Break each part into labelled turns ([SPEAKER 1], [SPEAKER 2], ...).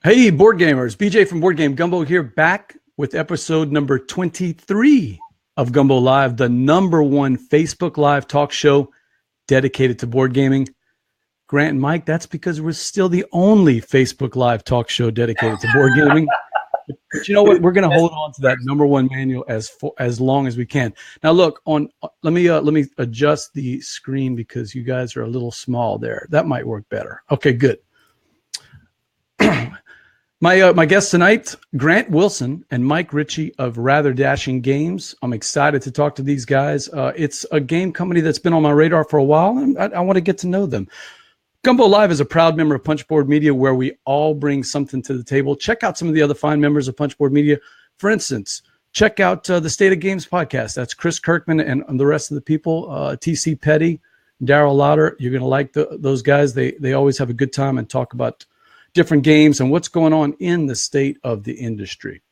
[SPEAKER 1] Hey, board gamers. BJ from Board Game Gumbo here, back with episode number 23 of Gumbo Live, the #1 Facebook Live talk show dedicated to board gaming. Grant and Mike, that's because we're still the only Facebook Live talk show dedicated to board gaming. But you know what? We're going to hold on to that #1 manual as long as we can. Now, look, let me adjust the screen because you guys are a little small there. That might work better. Okay, good. My guests tonight, Grant Wilson and Mike Richie of Rather Dashing Games. I'm excited to talk to these guys. It's a game company that's been on my radar for a while, and I want to get to know them. Gumbo Live is a proud member of Punchboard Media, where we all bring something to the table. Check out some of the other fine members of Punchboard Media. For instance, check out the State of Games podcast. That's Chris Kirkman and the rest of the people, TC Petty, Daryl Lauder. You're going to like those guys. They always have a good time and talk about different games and what's going on in the state of the industry.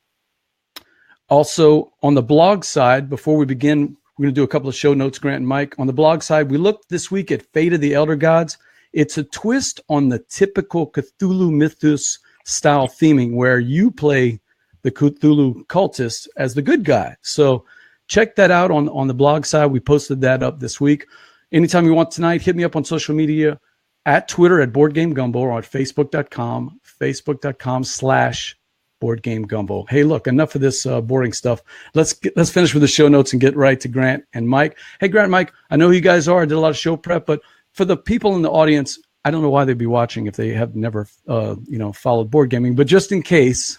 [SPEAKER 1] Also, on the blog side, before we begin, we're going to do a couple of show notes, Grant and Mike. On the blog side, we looked this week at Fate of the Elder Gods. It's a twist on the typical Cthulhu Mythos style theming, where you play the Cthulhu cultist as the good guy. So check that out on the blog side. We posted that up this week. Anytime you want tonight, hit me up on social media, at Twitter at Board Game Gumbo, or at Facebook.com/Board Game Gumbo. Hey, look, enough of this boring stuff. Let's finish with the show notes and get right to Grant and Mike. Hey, Grant and Mike, I know who you guys are. I did a lot of show prep, but for the people in the audience, I don't know why they'd be watching if they have never followed board gaming. But just in case,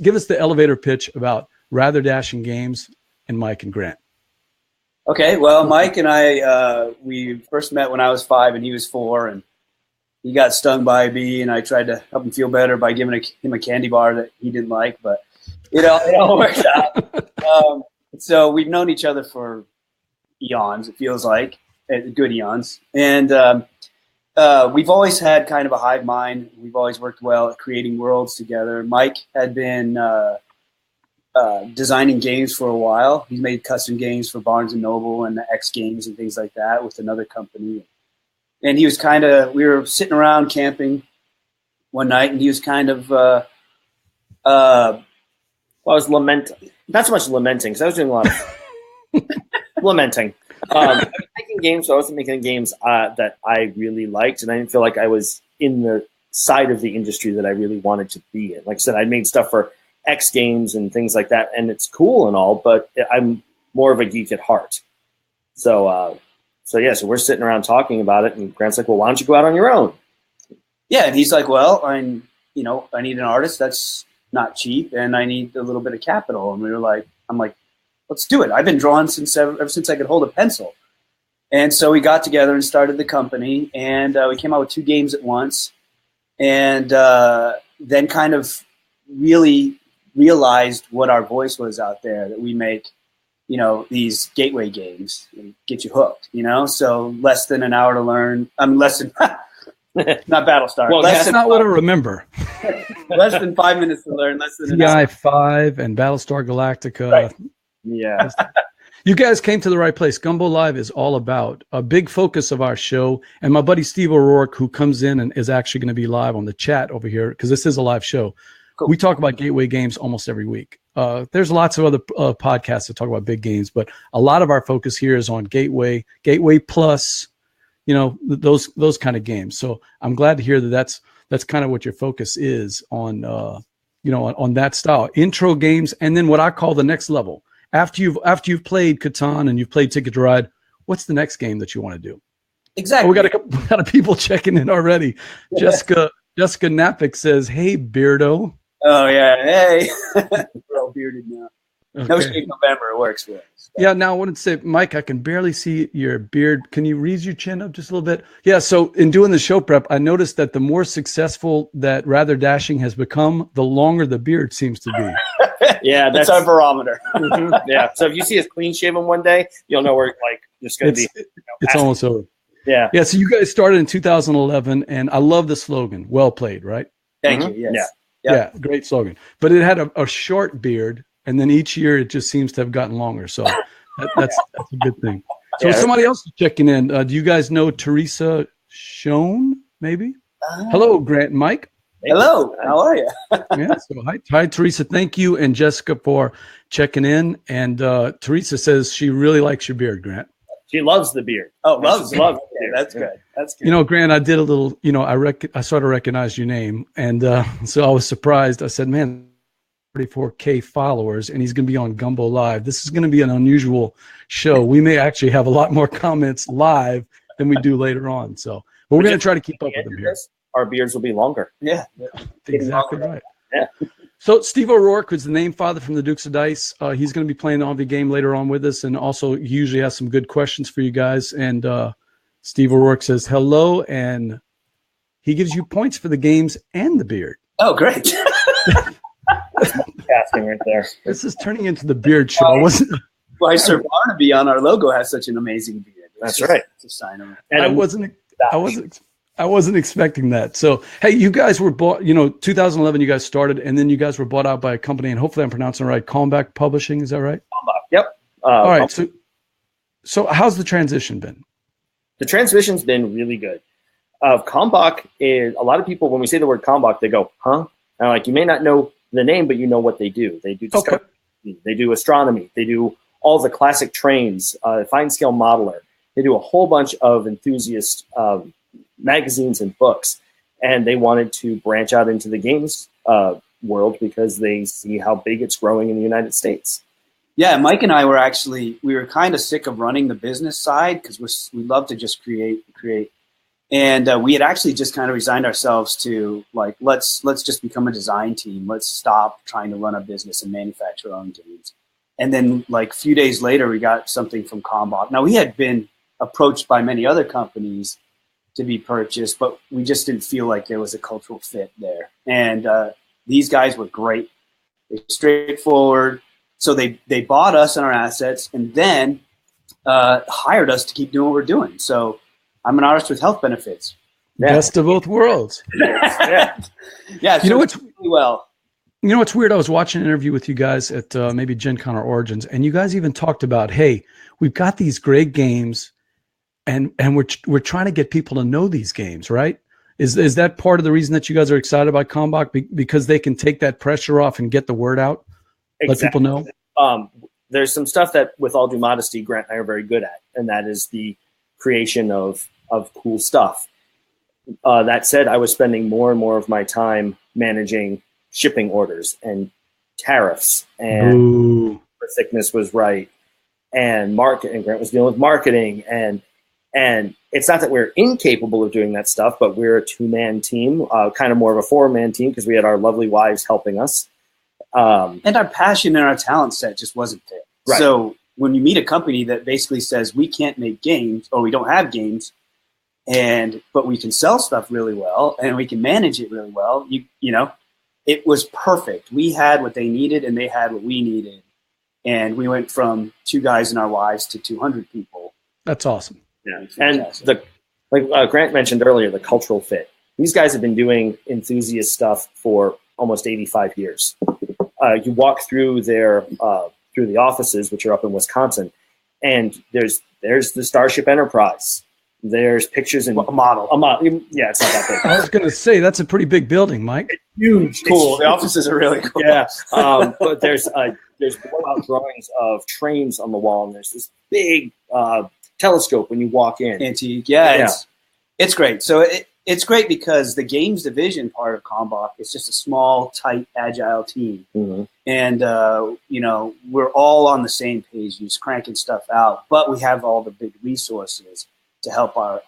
[SPEAKER 1] give us the elevator pitch about Rather Dashing Games and Mike and Grant.
[SPEAKER 2] Okay, well, Mike and I, we first met when I was 5 and he was 4, and he got stung by a bee, and I tried to help him feel better by giving him a candy bar that he didn't like, but it all worked out. So we've known each other for eons, it feels like, good eons, and we've always had kind of a hive mind. We've always worked well at creating worlds together. Mike had been designing games for a while. He made custom games for Barnes & Noble and the X Games and things like that with another company. And he was we were sitting around camping one night, and he was kind of,
[SPEAKER 3] I was lamenting. Not so much lamenting, because I was doing a lot of lamenting. I was making games, so I wasn't making games that I really liked, and I didn't feel like I was in the side of the industry that I really wanted to be in. Like I said, I made stuff for X Games and things like that, and it's cool and all, but I'm more of a geek at heart. So we're sitting around talking about it, and Grant's like, well, why don't you go out on your own?
[SPEAKER 2] Yeah, and he's like, well, I need an artist that's not cheap, and I need a little bit of capital. And I'm like, let's do it. I've been drawing ever since I could hold a pencil. And so we got together and started the company, and we came out with 2 games at once, and then kind of really realized what our voice was out there, that we make, these gateway games and get you hooked, so less than an hour to learn. Less than, not Battlestar.
[SPEAKER 1] Well, that's not what I remember.
[SPEAKER 2] Less than 5 minutes to learn, less than an
[SPEAKER 1] TI
[SPEAKER 2] hour.
[SPEAKER 1] 5 and Battlestar Galactica.
[SPEAKER 2] Right.
[SPEAKER 3] Yeah.
[SPEAKER 1] You guys came to the right place. Gumbo Live is all about a big focus of our show. And my buddy Steve O'Rourke, who comes in and is actually going to be live on the chat over here, because this is a live show. Cool. We talk about gateway games almost every week. There's lots of other podcasts that talk about big games, but a lot of our focus here is on gateway plus, those kind of games. So I'm glad to hear that's kind of what your focus is on, on that style. Intro games, and then what I call the next level. After you've played Catan and you've played Ticket to Ride, what's the next game that you want to do?
[SPEAKER 2] Exactly.
[SPEAKER 1] Oh, we got a couple of people checking in already. Yeah. Jessica Napick says, "Hey, Beardo."
[SPEAKER 2] Oh yeah, hey. We're all bearded now. Okay. No shave November, it works for us. So.
[SPEAKER 1] Yeah, now I wanted to say, Mike, I can barely see your beard. Can you raise your chin up just a little bit? Yeah, so in doing the show prep, I noticed that the more successful that Rather Dashing has become, the longer the beard seems to be.
[SPEAKER 3] Yeah,
[SPEAKER 2] that's our barometer.
[SPEAKER 3] Mm-hmm. Yeah, so if you see us clean shaven one day, you'll know we're just going to be.
[SPEAKER 1] It's almost over.
[SPEAKER 3] Yeah.
[SPEAKER 1] Yeah, so you guys started in 2011, and I love the slogan. Well played, right?
[SPEAKER 2] Thank you, yes.
[SPEAKER 3] Yeah.
[SPEAKER 1] Yeah, great slogan. But it had a short beard, and then each year it just seems to have gotten longer. So that's a good thing. So somebody else is checking in. Do you guys know Teresa Schoen, maybe? Hello, Grant and Mike.
[SPEAKER 2] Hello, how are you?
[SPEAKER 1] Yeah. So hi, Teresa. Thank you, and Jessica for checking in. And Teresa says she really likes your beard, Grant.
[SPEAKER 3] She loves the beard.
[SPEAKER 2] Oh, loves
[SPEAKER 3] the beard.
[SPEAKER 2] That's good. That's good.
[SPEAKER 1] You know, Grant, I did a little. You know, I sort of recognized your name, and so I was surprised. I said, "Man, 34K followers, and he's going to be on Gumbo Live. This is going to be an unusual show. We may actually have a lot more comments live than we do later on. So, but we're going to try to keep up with them here.
[SPEAKER 3] Our beards will be longer.
[SPEAKER 2] Yeah,
[SPEAKER 1] exactly right.
[SPEAKER 3] Yeah.
[SPEAKER 1] So Steve O'Rourke, who's the name father from the Dukes of Dice, he's going to be playing the Envie Game later on with us, and also he usually has some good questions for you guys. And Steve O'Rourke says hello, and he gives you points for the games and the beard.
[SPEAKER 2] Oh, great.
[SPEAKER 3] Casting right there.
[SPEAKER 1] This is turning into the beard show, wasn't it?
[SPEAKER 2] Why Sir Barnaby on our logo has such an amazing beard.
[SPEAKER 3] That's right.
[SPEAKER 2] It's a sign of it.
[SPEAKER 3] And
[SPEAKER 1] I wasn't expecting that. So, hey, you guys were bought, 2011, you guys started, and then you guys were bought out by a company, and hopefully I'm pronouncing it right, Calmback Publishing, is that right?
[SPEAKER 3] Yep.
[SPEAKER 1] All right. So how's the transition been?
[SPEAKER 3] The transition's been really good. Kalmbach is, a lot of people, when we say the word Kalmbach, they go, huh? And like, you may not know the name, but you know what they do. They do discovery, they do astronomy, they do all the classic trains, fine scale modeler. They do a whole bunch of enthusiast magazines and books, and they wanted to branch out into the games world because they see how big it's growing in the United States.
[SPEAKER 2] Yeah, Mike and I were we were kind of sick of running the business side because we love to just create. And we had actually just kind of resigned ourselves to like, let's just become a design team. Let's stop trying to run a business and manufacture our own games. And then like a few days later, we got something from Kalmbach. Now we had been approached by many other companies to be purchased, but we just didn't feel like there was a cultural fit there. And these guys were great. They're straightforward. So they bought us and our assets, and then hired us to keep doing what we're doing. So I'm an artist with health benefits.
[SPEAKER 1] Yeah. Best of both worlds.
[SPEAKER 2] Yeah. So
[SPEAKER 1] you know what's
[SPEAKER 2] really well.
[SPEAKER 1] You know what's weird? I was watching an interview with you guys at maybe Gencon or Origins, and you guys even talked about, hey, we've got these great games, and we're trying to get people to know these games, right? Is that part of the reason that you guys are excited about Kalmbach, because they can take that pressure off and get the word out, let people know?
[SPEAKER 3] There's some stuff that, with all due modesty, Grant and I are very good at, and that is the creation of cool stuff. That said, I was spending more and more of my time managing shipping orders and tariffs, and the thickness was right, and Grant was dealing with marketing, and it's not that we're incapable of doing that stuff, but we're a two-man team, kind of more of a four-man team because we had our lovely wives helping us.
[SPEAKER 2] And our passion and our talent set just wasn't there. Right. So when you meet a company that basically says we can't make games or we don't have games, but we can sell stuff really well and we can manage it really well, you know, it was perfect. We had what they needed and they had what we needed. And we went from 2 guys and our wives to 200 people.
[SPEAKER 1] That's awesome.
[SPEAKER 3] Yeah. And like Grant mentioned earlier, the cultural fit. These guys have been doing enthusiast stuff for almost 85 years. You walk through through the offices, which are up in Wisconsin, and there's the Starship Enterprise. There's pictures in
[SPEAKER 2] a model.
[SPEAKER 3] Yeah, it's not that big.
[SPEAKER 1] I was going to say that's a pretty big building, Mike.
[SPEAKER 3] It's huge.
[SPEAKER 2] Cool. The offices are really cool.
[SPEAKER 3] Yeah. But there's blowout drawings of trains on the wall, and there's this big telescope when you walk in.
[SPEAKER 2] Antique. Yeah. It's great. So it's great because the games division part of Kalmbach is just a small, tight, agile team. Mm-hmm. And, you know, we're all on the same page, just cranking stuff out, but we have all the big resources to help our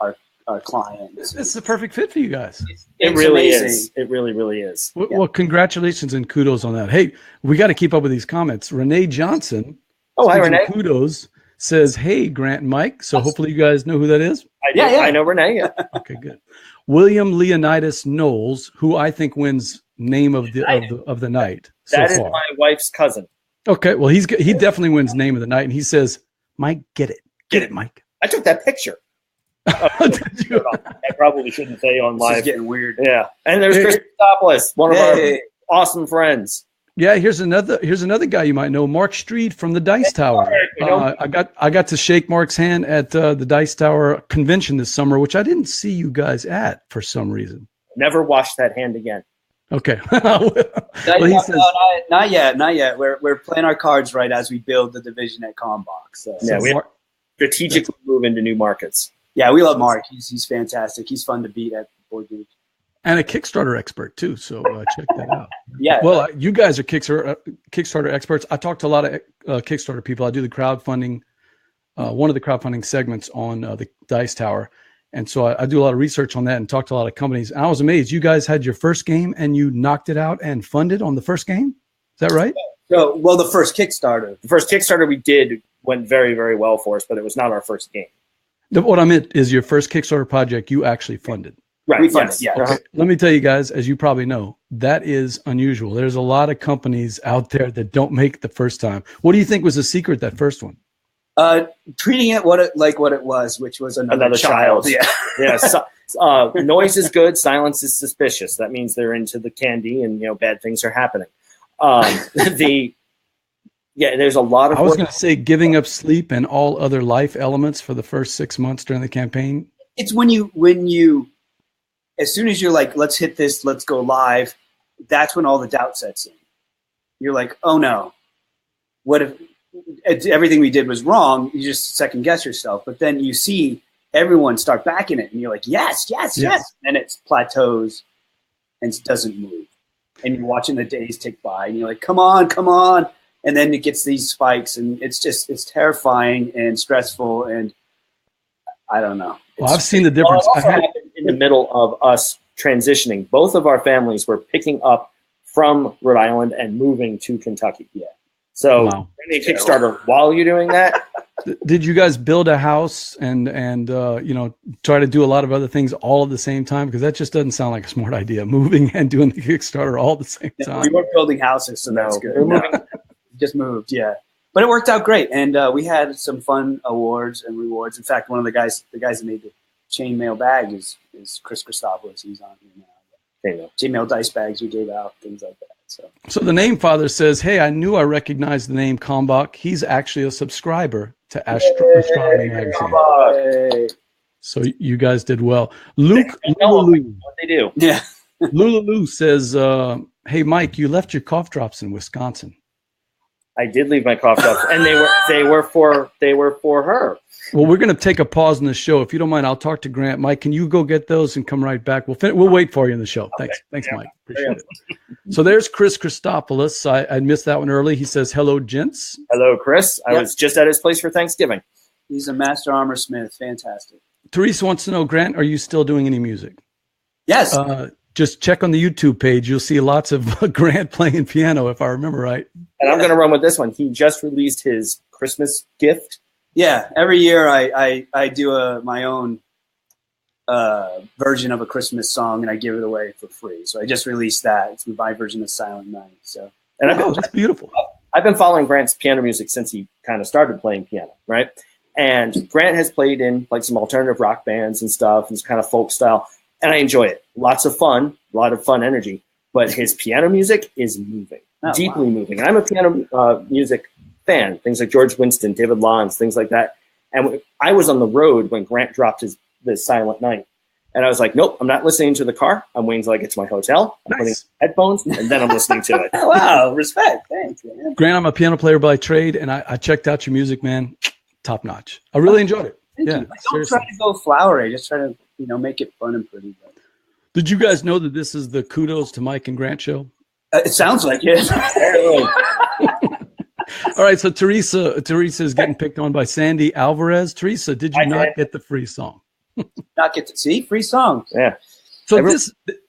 [SPEAKER 2] clients.
[SPEAKER 1] This is the perfect fit for you guys.
[SPEAKER 3] It really is. It really, really is.
[SPEAKER 1] Well, congratulations and kudos on that. Hey, we got to keep up with these comments. Renee Johnson.
[SPEAKER 3] Oh, hi, Renee.
[SPEAKER 1] Kudos. Says, hey, Grant and Mike. So hopefully you guys know who that is.
[SPEAKER 3] I know Renee. Yeah.
[SPEAKER 1] Okay, good. William Leonidas Knowles, who I think wins name of the night.
[SPEAKER 3] That is my wife's cousin.
[SPEAKER 1] Okay, well he definitely wins name of the night, and he says, Mike, get it, Mike.
[SPEAKER 3] I took that picture. I probably shouldn't say on live.
[SPEAKER 2] This is getting weird.
[SPEAKER 3] Yeah, and there's Chris Topoulos, one of our awesome friends.
[SPEAKER 1] Yeah, here's another guy you might know, Mark Street from the Dice Tower. I got to shake Mark's hand at the Dice Tower convention this summer, which I didn't see you guys at for some reason.
[SPEAKER 3] Never washed that hand again.
[SPEAKER 1] Okay.
[SPEAKER 2] No,
[SPEAKER 1] Well, he says,
[SPEAKER 2] not yet. We're playing our cards right as we build the division at Combox. So.
[SPEAKER 3] Yeah, we strategically move into new markets.
[SPEAKER 2] Yeah, we love Mark. He's fantastic. He's fun to beat at board games.
[SPEAKER 1] and a Kickstarter expert too. So check that out.
[SPEAKER 2] Yeah.
[SPEAKER 1] Well, you guys are Kickstarter experts. I talk to a lot of Kickstarter people. I do the crowdfunding, one of the crowdfunding segments on the Dice Tower. And so I do a lot of research on that and talk to a lot of companies. And I was amazed. You guys had your first game and you knocked it out and funded on the first game. Is that right?
[SPEAKER 2] So, well, the first Kickstarter.
[SPEAKER 3] The first Kickstarter we did went very, very well for us, but it was not our first game.
[SPEAKER 1] What I meant is your first Kickstarter project you actually funded.
[SPEAKER 3] Right.
[SPEAKER 2] We funded, yeah.
[SPEAKER 1] Okay. Let me tell you guys, as you probably know, that is unusual. There's a lot of companies out there that don't make it the first time. What do you think was the secret, that first one?
[SPEAKER 2] Treating it like what it was, which was another child. Yeah.
[SPEAKER 3] Yeah. Noise is good. Silence is suspicious. That means they're into the candy and, bad things are happening. There's a lot of.
[SPEAKER 1] I was going to say giving up sleep and all other life elements for the first 6 months during the campaign.
[SPEAKER 2] It's when you, as soon as you're like, let's hit this, let's go live. That's when all the doubt sets in. You're like, oh no, what if everything we did was wrong? You just second guess yourself, but then you see everyone start backing it, and you're like, yes. And it plateaus and it doesn't move, and you're watching the days tick by, and you're like, come on, and then it gets these spikes, and it's terrifying and stressful, and I don't know.
[SPEAKER 1] Well, I've seen the difference.
[SPEAKER 3] In the middle of us transitioning, both of our families were picking up from Rhode Island and moving to Kentucky. Yeah. So running a Kickstarter while you're doing that.
[SPEAKER 1] Did you guys build a house and try to do a lot of other things all at the same time? Because that just doesn't sound like a smart idea. Moving and doing the Kickstarter all at the same time.
[SPEAKER 2] We weren't building houses, so that's good. Just moved, yeah. But it worked out great, and we had some fun awards and rewards. In fact, one of the guys that made the chainmail bag is Chris Christopoulos. He's on here now. Chainmail dice bags we gave out, things like that. So
[SPEAKER 1] the name father says, hey, I knew I recognized the name Kalmbach. He's actually a subscriber to Astronomy Magazine.
[SPEAKER 2] Hey.
[SPEAKER 1] So you guys did well. Luke,
[SPEAKER 3] what they do.
[SPEAKER 2] Yeah.
[SPEAKER 1] Lulu says, hey, Mike, you left your cough drops in Wisconsin.
[SPEAKER 3] I did leave my cough drops, and they were for her.
[SPEAKER 1] Well, we're going to take a pause in the show. If you don't mind, I'll talk to Grant. Mike, can you go get those and come right back? We'll wait for you in the show.
[SPEAKER 3] Okay.
[SPEAKER 1] Thanks, Mike. Appreciate it. So there's Chris Christopoulos. I missed that one early. He says, hello, gents.
[SPEAKER 3] Hello, Chris. I was just at his place for Thanksgiving.
[SPEAKER 2] He's a master armor smith. Fantastic.
[SPEAKER 1] Teresa wants to know, Grant, are you still doing any music?
[SPEAKER 2] Yes.
[SPEAKER 1] Just check on the YouTube page. You'll see lots of Grant playing piano, if I remember right.
[SPEAKER 3] And I'm going to run with this one. He just released his Christmas gift.
[SPEAKER 2] Yeah, every year I do my own version of a Christmas song, and I give it away for free. So I just released that. It's my version of Silent Night. So,
[SPEAKER 3] and
[SPEAKER 1] that's beautiful.
[SPEAKER 3] I've been following Grant's piano music since he kind of started playing piano, right? And Grant has played in like some alternative rock bands and stuff, and it's kind of folk style, and I enjoy it. Lots of fun, a lot of fun energy. But his piano music is moving, deeply moving. And I'm a piano music fan, things like George Winston, David Lawns, things like that. And I was on the road when Grant dropped this Silent Night. And I was like, nope, I'm not listening to the car. I'm waiting until I get to my hotel. I'm putting headphones, and then I'm listening to it.
[SPEAKER 2] Wow, respect. Thanks, man.
[SPEAKER 1] Grant, I'm a piano player by trade, and I checked out your music, man. Top notch. I really enjoyed it.
[SPEAKER 2] Don't try to go flowery. Just try to, make it fun and pretty.
[SPEAKER 1] Did you guys know that this is the Kudos to Mike and Grant show?
[SPEAKER 2] It sounds like it.
[SPEAKER 1] All right, so Teresa is getting picked on by Sandy Alvarez. Teresa, did you not get the free song?
[SPEAKER 2] Not get to see free songs.
[SPEAKER 3] Yeah.
[SPEAKER 1] So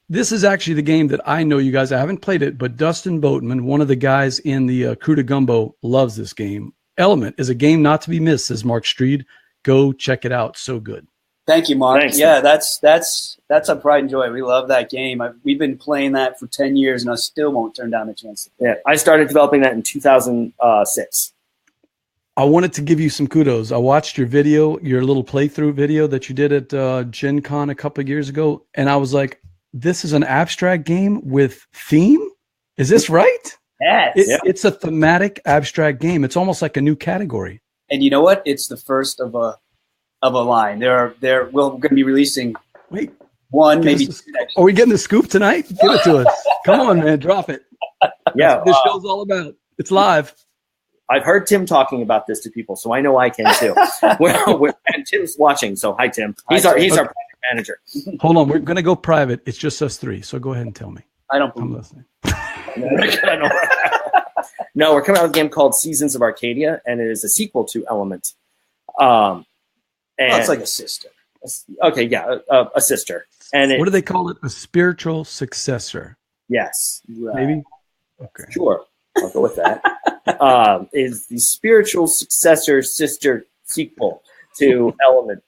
[SPEAKER 1] this is actually the game that I know you guys. I haven't played it, but Dustin Boatman, one of the guys in the crew to Gumbo, loves this game. Element is a game not to be missed, says Mark Streed. Go check it out. So good.
[SPEAKER 2] Thank you, Mark.
[SPEAKER 3] Thanks.
[SPEAKER 2] Yeah, that's a pride and joy. We love that game. We've been playing that for 10 years, and I still won't turn down a chance to play.
[SPEAKER 3] Yeah, I started developing that in 2006.
[SPEAKER 1] I wanted to give you some kudos. I watched your video, your little playthrough video that you did at Gencon a couple of years ago, and I was like, this is an abstract game with theme? Is this right?
[SPEAKER 2] Yes.
[SPEAKER 1] It's a thematic abstract game. It's almost like a new category.
[SPEAKER 2] And you know what? It's the first of a line. We're going to be releasing one, maybe two next.
[SPEAKER 1] Are we getting the scoop tonight? Give it to us. Come on, man, drop it.
[SPEAKER 3] Yeah,
[SPEAKER 1] That's what this show's all about. It's live.
[SPEAKER 3] I've heard Tim talking about this to people, so I know I can too. And Tim's watching, so hi, Tim. He's our project manager.
[SPEAKER 1] Hold on, we're gonna go private. It's just us three, so go ahead and tell me.
[SPEAKER 2] I don't
[SPEAKER 1] I'm
[SPEAKER 2] believe
[SPEAKER 1] listening.
[SPEAKER 3] No, we're coming out with a game called Seasons of Arcadia, and it is a sequel to Element.
[SPEAKER 2] it's like a sister.
[SPEAKER 3] Okay, yeah, a sister. And
[SPEAKER 1] What do they call it? A spiritual successor?
[SPEAKER 3] Yes,
[SPEAKER 1] Maybe. Okay.
[SPEAKER 3] sure. I'll go with that. Is the spiritual successor sister sequel to Element,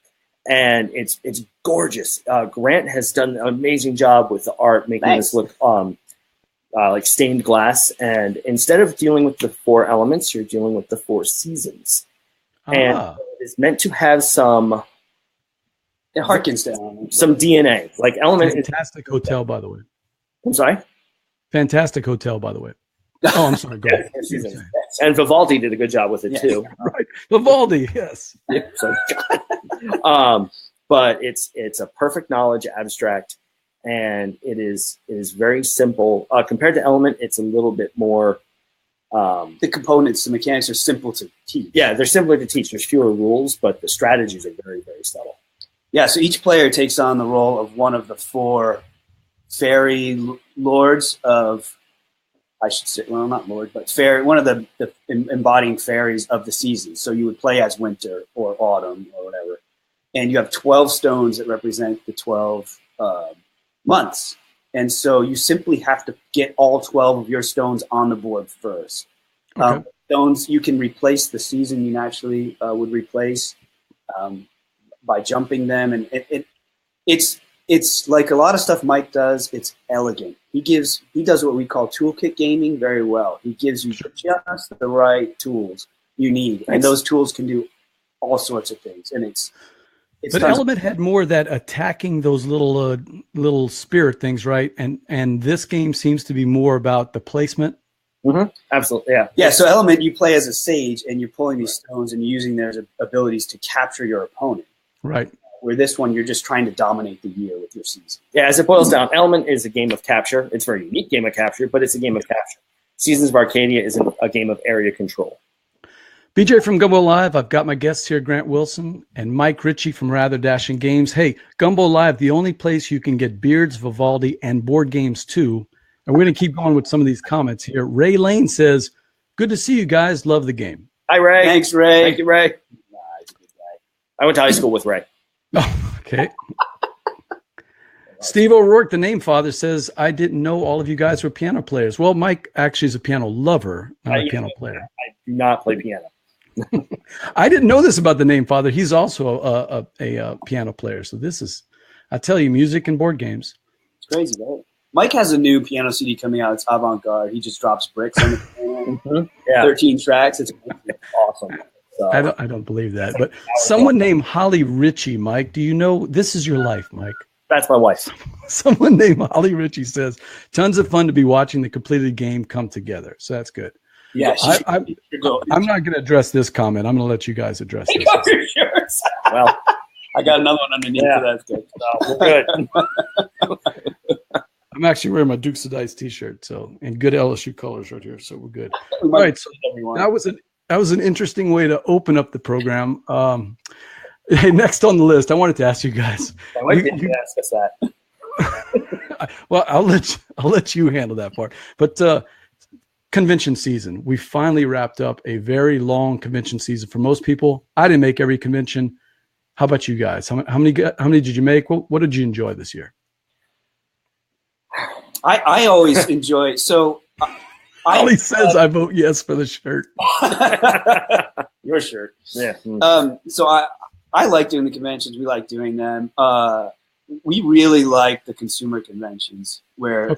[SPEAKER 3] and it's gorgeous. Grant has done an amazing job with the art, making this look like stained glass. And instead of dealing with the 4 elements, you're dealing with the 4 seasons. And it is meant to have some.
[SPEAKER 2] It harkens down
[SPEAKER 3] some DNA, like Element.
[SPEAKER 1] Fantastic hotel, by the way.
[SPEAKER 3] I'm sorry.
[SPEAKER 1] Fantastic hotel, by the way. Oh, I'm sorry. Go ahead.
[SPEAKER 3] And Vivaldi did a good job with it too.
[SPEAKER 1] Right, Vivaldi. Yes.
[SPEAKER 3] Yeah, so, but it's a perfect knowledge abstract, and it is very simple compared to Element. It's a little bit more.
[SPEAKER 2] The components, the mechanics are simple to teach.
[SPEAKER 3] Yeah, they're simpler to teach. There's fewer rules, but the strategies are very, very subtle.
[SPEAKER 2] Yeah, so each player takes on the role of one of the 4 fairy lords of, I should say, well, not lord, but fairy, one of the embodying fairies of the seasons. So you would play as winter or autumn or whatever. And you have 12 stones that represent the 12 months. And so you simply have to get all 12 of your stones on the board first.
[SPEAKER 1] Okay.
[SPEAKER 2] Stones, you can replace the season you naturally would replace by jumping them. And it's like a lot of stuff Mike does. It's elegant. He does what we call toolkit gaming very well. He gives you just the right tools you need. And those tools can do all sorts of things. And
[SPEAKER 1] but Element had more of that attacking those little spirit things, right? And this game seems to be more about the placement.
[SPEAKER 3] Mm-hmm. Absolutely, yeah.
[SPEAKER 2] Yeah, so Element, you play as a sage, and you're pulling these stones and using their abilities to capture your opponent.
[SPEAKER 1] Right.
[SPEAKER 2] Where this one, you're just trying to dominate the year with your season.
[SPEAKER 3] Yeah, as it boils down, Element is a game of capture. It's a very unique game of capture, but it's a game of capture. Seasons of Arcadia is a game of area control.
[SPEAKER 1] BJ from Gumbo Live. I've got my guests here, Grant Wilson and Mike Richie from Rather Dashing Games. Hey, Gumbo Live, the only place you can get beards, Vivaldi, and board games too. And we're going to keep going with some of these comments here. Ray Lane says, good to see you guys. Love the game.
[SPEAKER 3] Hi, Ray.
[SPEAKER 2] Thanks, Ray.
[SPEAKER 3] Thank you, Ray.
[SPEAKER 2] He's a good guy.
[SPEAKER 3] I went to high school with Ray.
[SPEAKER 1] Oh, okay. Steve O'Rourke, the name father, says, I didn't know all of you guys were piano players. Well, Mike actually is a piano lover, not a piano player.
[SPEAKER 3] I do not play piano.
[SPEAKER 1] I didn't know this about the name father. He's also a piano player. So this is, I tell you, music and board games.
[SPEAKER 2] It's crazy, right? Mike has a new piano CD coming out. It's avant-garde. He just drops bricks on the piano.
[SPEAKER 3] Mm-hmm. Yeah.
[SPEAKER 2] 13 tracks. It's
[SPEAKER 3] Awesome. So,
[SPEAKER 1] I don't believe that. But someone named Holly Richie, Mike, do you know, this is your life, Mike.
[SPEAKER 3] that's my wife.
[SPEAKER 1] Someone named Holly Richie says, tons of fun to be watching the completed game come together. So that's good.
[SPEAKER 2] Yeah,
[SPEAKER 1] I'm not going to address this comment. I'm going to let you guys address this.
[SPEAKER 3] Well,
[SPEAKER 2] I got another one underneath.
[SPEAKER 3] Yeah.
[SPEAKER 2] So that's good.
[SPEAKER 3] so we're good.
[SPEAKER 1] I'm actually wearing my Dukes of Dice T-shirt, so and good LSU colors right here, so we're good. All right, so that was an interesting way to open up the program. Hey, next on the list, I wanted to ask you guys.
[SPEAKER 3] Why didn't you ask us that?
[SPEAKER 1] Well, I'll let you handle that part. But convention season, we finally wrapped up a very long convention season for most people. I didn't make every convention. How about you guys? How many did you make? What did you enjoy this year?
[SPEAKER 2] I always enjoy. So
[SPEAKER 1] Ollie says I vote yes for the shirt.
[SPEAKER 3] Your shirt. Yeah.
[SPEAKER 2] So I like doing the conventions. We like doing them. We really like the consumer conventions where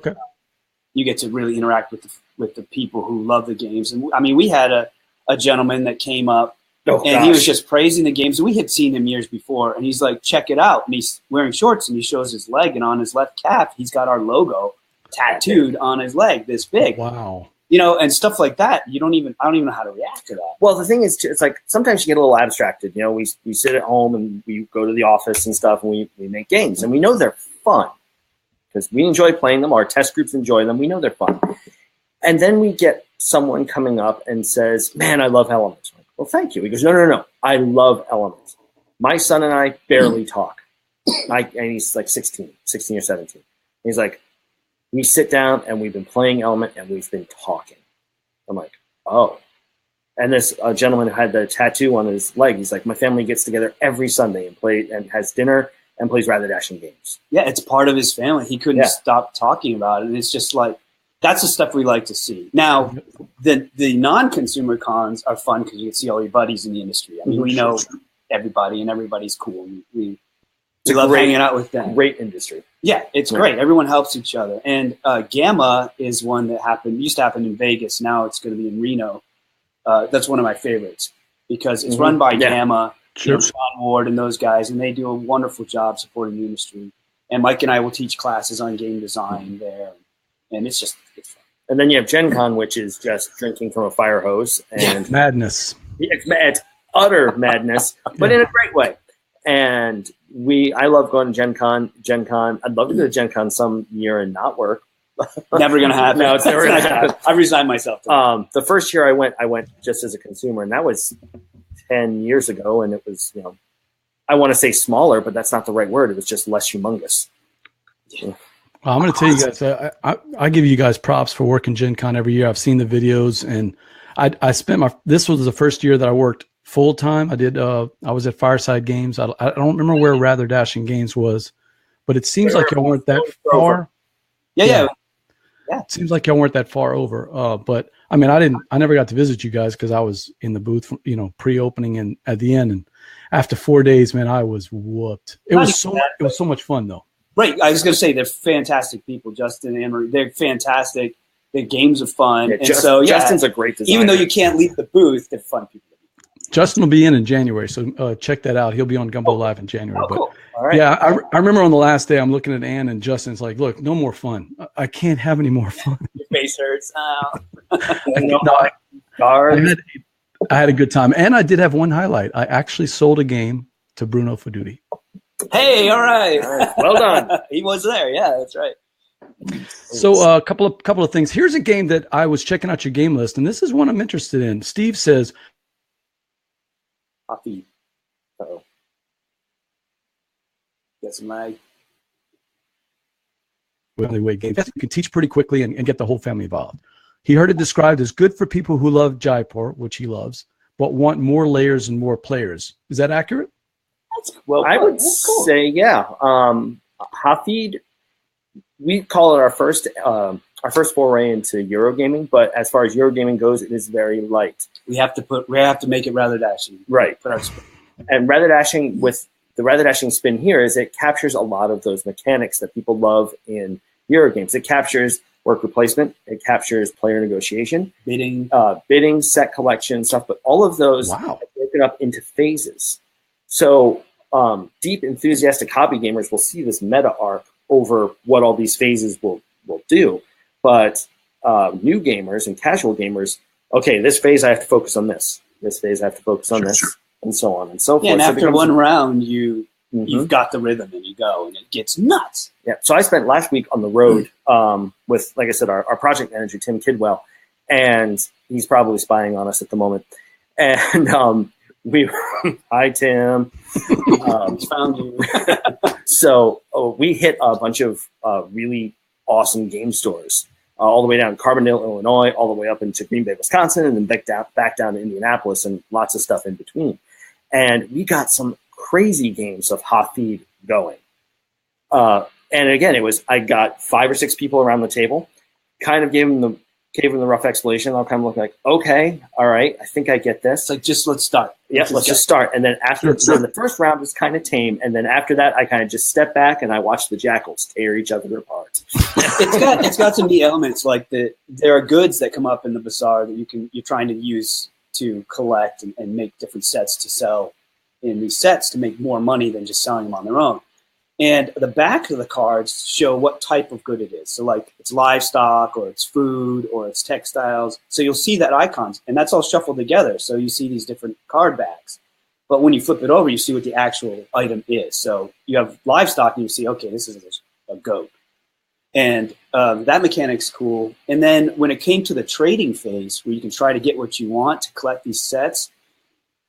[SPEAKER 2] you get to really interact with the people who love the games. And I mean, we had a gentleman that came up he was just praising the games. We had seen him years before, and he's like, check it out. And he's wearing shorts, and he shows his leg, and on his left calf, he's got our logo tattooed on his leg this big.
[SPEAKER 1] Wow.
[SPEAKER 2] You know, and stuff like that. I don't even know how to react to that.
[SPEAKER 3] Well, the thing is, it's like sometimes you get a little abstracted. You know, we sit at home and we go to the office and stuff, and we make games, and we know they're fun. because we enjoy playing them. Our test groups enjoy them. We know they're fun. And then we get someone coming up and says, man, I love Elements. Like, well, thank you. He goes, no. I love Elements. My son and I barely talk. And he's like 16 or 17. He's like, we sit down and we've been playing Element and we've been talking. I'm like, oh. And this gentleman had the tattoo on his leg. He's like, my family gets together every Sunday and has dinner and plays Rather Dashing games.
[SPEAKER 2] Yeah, it's part of his family. He couldn't stop talking about it. And it's just like, that's the stuff we like to see. Now, the non-consumer cons are fun because you can see all your buddies in the industry. I mean, we know everybody and everybody's cool. We love hanging out with them.
[SPEAKER 3] Great industry.
[SPEAKER 2] Yeah, it's great. Everyone helps each other. And Gamma is one that used to happen in Vegas. Now it's going to be in Reno. That's one of my favorites because it's run by Gamma, Sean Ward and those guys, and they do a wonderful job supporting the industry. And Mike and I will teach classes on game design there. And it's fun.
[SPEAKER 3] And then you have Gencon, which is just drinking from a fire hose. And
[SPEAKER 1] madness.
[SPEAKER 3] It's utter madness, but in a great way. And I love going to Gencon. I'd love to go to Gencon some year and not work.
[SPEAKER 2] Never going to happen.
[SPEAKER 3] No, it's never going to happen.
[SPEAKER 2] I resigned myself to that.
[SPEAKER 3] The first year I went just as a consumer, and that was 10 years ago. And it was, I want to say smaller, but that's not the right word. It was just less humongous.
[SPEAKER 1] Yeah. Well, I'm going to tell you guys, I give you guys props for working Gen Con every year. I've seen the videos, and I spent this was the first year that I worked full time. I was at Fireside Games. I don't remember where Rather Dashing Games was, but it seems like y'all weren't that far.
[SPEAKER 2] Yeah.
[SPEAKER 1] It seems like y'all weren't that far over. But I mean, I never got to visit you guys because I was in the booth, pre-opening and at the end. And after 4 days, man, I was whooped. It was so much fun though.
[SPEAKER 2] Right. I was going to say they're fantastic people, Justin and Marie. They're fantastic. The games are fun.
[SPEAKER 3] Yeah, Justin's a great designer.
[SPEAKER 2] Even though you can't leave the booth, they're fun people.
[SPEAKER 1] Justin will be in January, so check that out. He'll be on Gumbo Live in January.
[SPEAKER 2] Oh, cool.
[SPEAKER 3] All right.
[SPEAKER 1] Yeah, I remember on the last day, I'm looking at Ann and Justin's like, look, no more fun. I can't have any more fun.
[SPEAKER 2] Your face hurts.
[SPEAKER 1] I had a good time. And I did have one highlight. I actually sold a game to Bruno Fedudi.
[SPEAKER 2] Hey, all right.
[SPEAKER 3] Well done.
[SPEAKER 2] He was there. Yeah, that's right.
[SPEAKER 1] So a couple of things. Here's a game that I was checking out your game list, and this is one I'm interested in. Steve says,
[SPEAKER 2] Coffee. Uh-oh. Get some lag.
[SPEAKER 1] Weight game. You can teach pretty quickly and get the whole family involved. He heard it described as good for people who love Jaipur, which he loves, but want more layers and more players. Is that accurate?
[SPEAKER 3] I would say, yeah. Hafid, we call it our first foray into Eurogaming, but as far as Eurogaming goes, it is very light.
[SPEAKER 2] We have to make it Rather Dashing.
[SPEAKER 3] Right. And Rather Dashing, with the Rather Dashing spin here, is it captures a lot of those mechanics that people love in Eurogames. It captures work replacement, it captures player negotiation, bidding, set collection, stuff, but all of those are broken up into phases. So deep, enthusiastic hobby gamers will see this meta arc over what all these phases will do. But new gamers and casual gamers, okay, this phase I have to focus on this. This phase I have to focus on this, and so on and so forth.
[SPEAKER 2] Yeah, and after one round, you've got the rhythm and you go, and it gets nuts.
[SPEAKER 3] Yeah. So I spent last week on the road with, like I said, our project manager, Tim Kidwell, and he's probably spying on us at the moment. And hi, Tim.
[SPEAKER 2] Found you.
[SPEAKER 3] So we hit a bunch of really awesome game stores, all the way down to Carbondale, Illinois, all the way up into Green Bay, Wisconsin, and then back down to Indianapolis, and lots of stuff in between. And we got some crazy games of Hafid going. And again, I got 5 or 6 people around the table, kind of gave them the rough explanation. I'll kind of look like, okay, all right, I think I get this.
[SPEAKER 2] It's like, just let's start.
[SPEAKER 3] Yeah, let's just start. And then then the first round was kind of tame. And then after that, I kind of just stepped back and I watched the jackals tear each other apart.
[SPEAKER 2] It's got some neat elements. Like there are goods that come up in the bazaar that you're trying to use to collect and make different sets to sell in these sets to make more money than just selling them on their own. And the back of the cards show what type of good it is. So like it's livestock or it's food or it's textiles. So you'll see that icons, and that's all shuffled together. So you see these different card backs. But when you flip it over, you see what the actual item is. So you have livestock and you see, okay, this is a goat. And that mechanic's cool. And then when it came to the trading phase, where you can try to get what you want to collect these sets,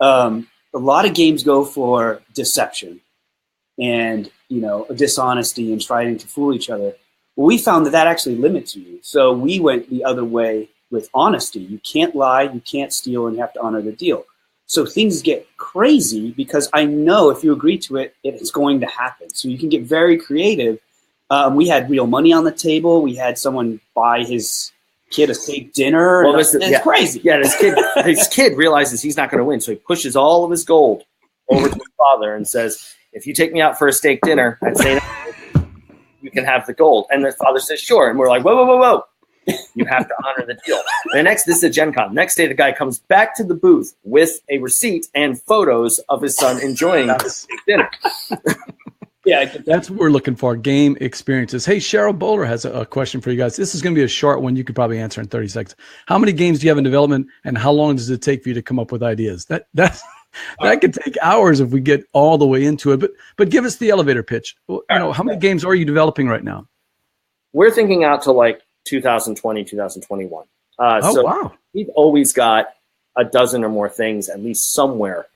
[SPEAKER 2] a lot of games go for deception and, dishonesty and trying to fool each other. Well, we found that actually limits you. So we went the other way with honesty. You can't lie, you can't steal, and you have to honor the deal. So things get crazy because I know if you agree to it, it's going to happen. So you can get very creative. We had real money on the table. We had someone buy his kid a steak dinner.
[SPEAKER 3] Well,
[SPEAKER 2] it's crazy.
[SPEAKER 3] Yeah, his kid realizes he's not going to win, so he pushes all of his gold over to his father and says, "If you take me out for a steak dinner at St. you can have the gold." And the father says, "Sure." And we're like, "Whoa, whoa, whoa, whoa. You have to honor the deal." And this is a Gencon. Next day, the guy comes back to the booth with a receipt and photos of his son enjoying the steak dinner.
[SPEAKER 1] Yeah, that's what we're looking for, game experiences. Hey, Cheryl Bowler has a question for you guys. This is going to be a short one. You could probably answer in 30 seconds. How many games do you have in development, and how long does it take for you to come up with ideas? That could take hours if we get all the way into it. But give us the elevator pitch. How many games are you developing right now?
[SPEAKER 3] We're thinking out to like 2020, 2021.
[SPEAKER 1] Wow.
[SPEAKER 3] We've always got a dozen or more things, at least somewhere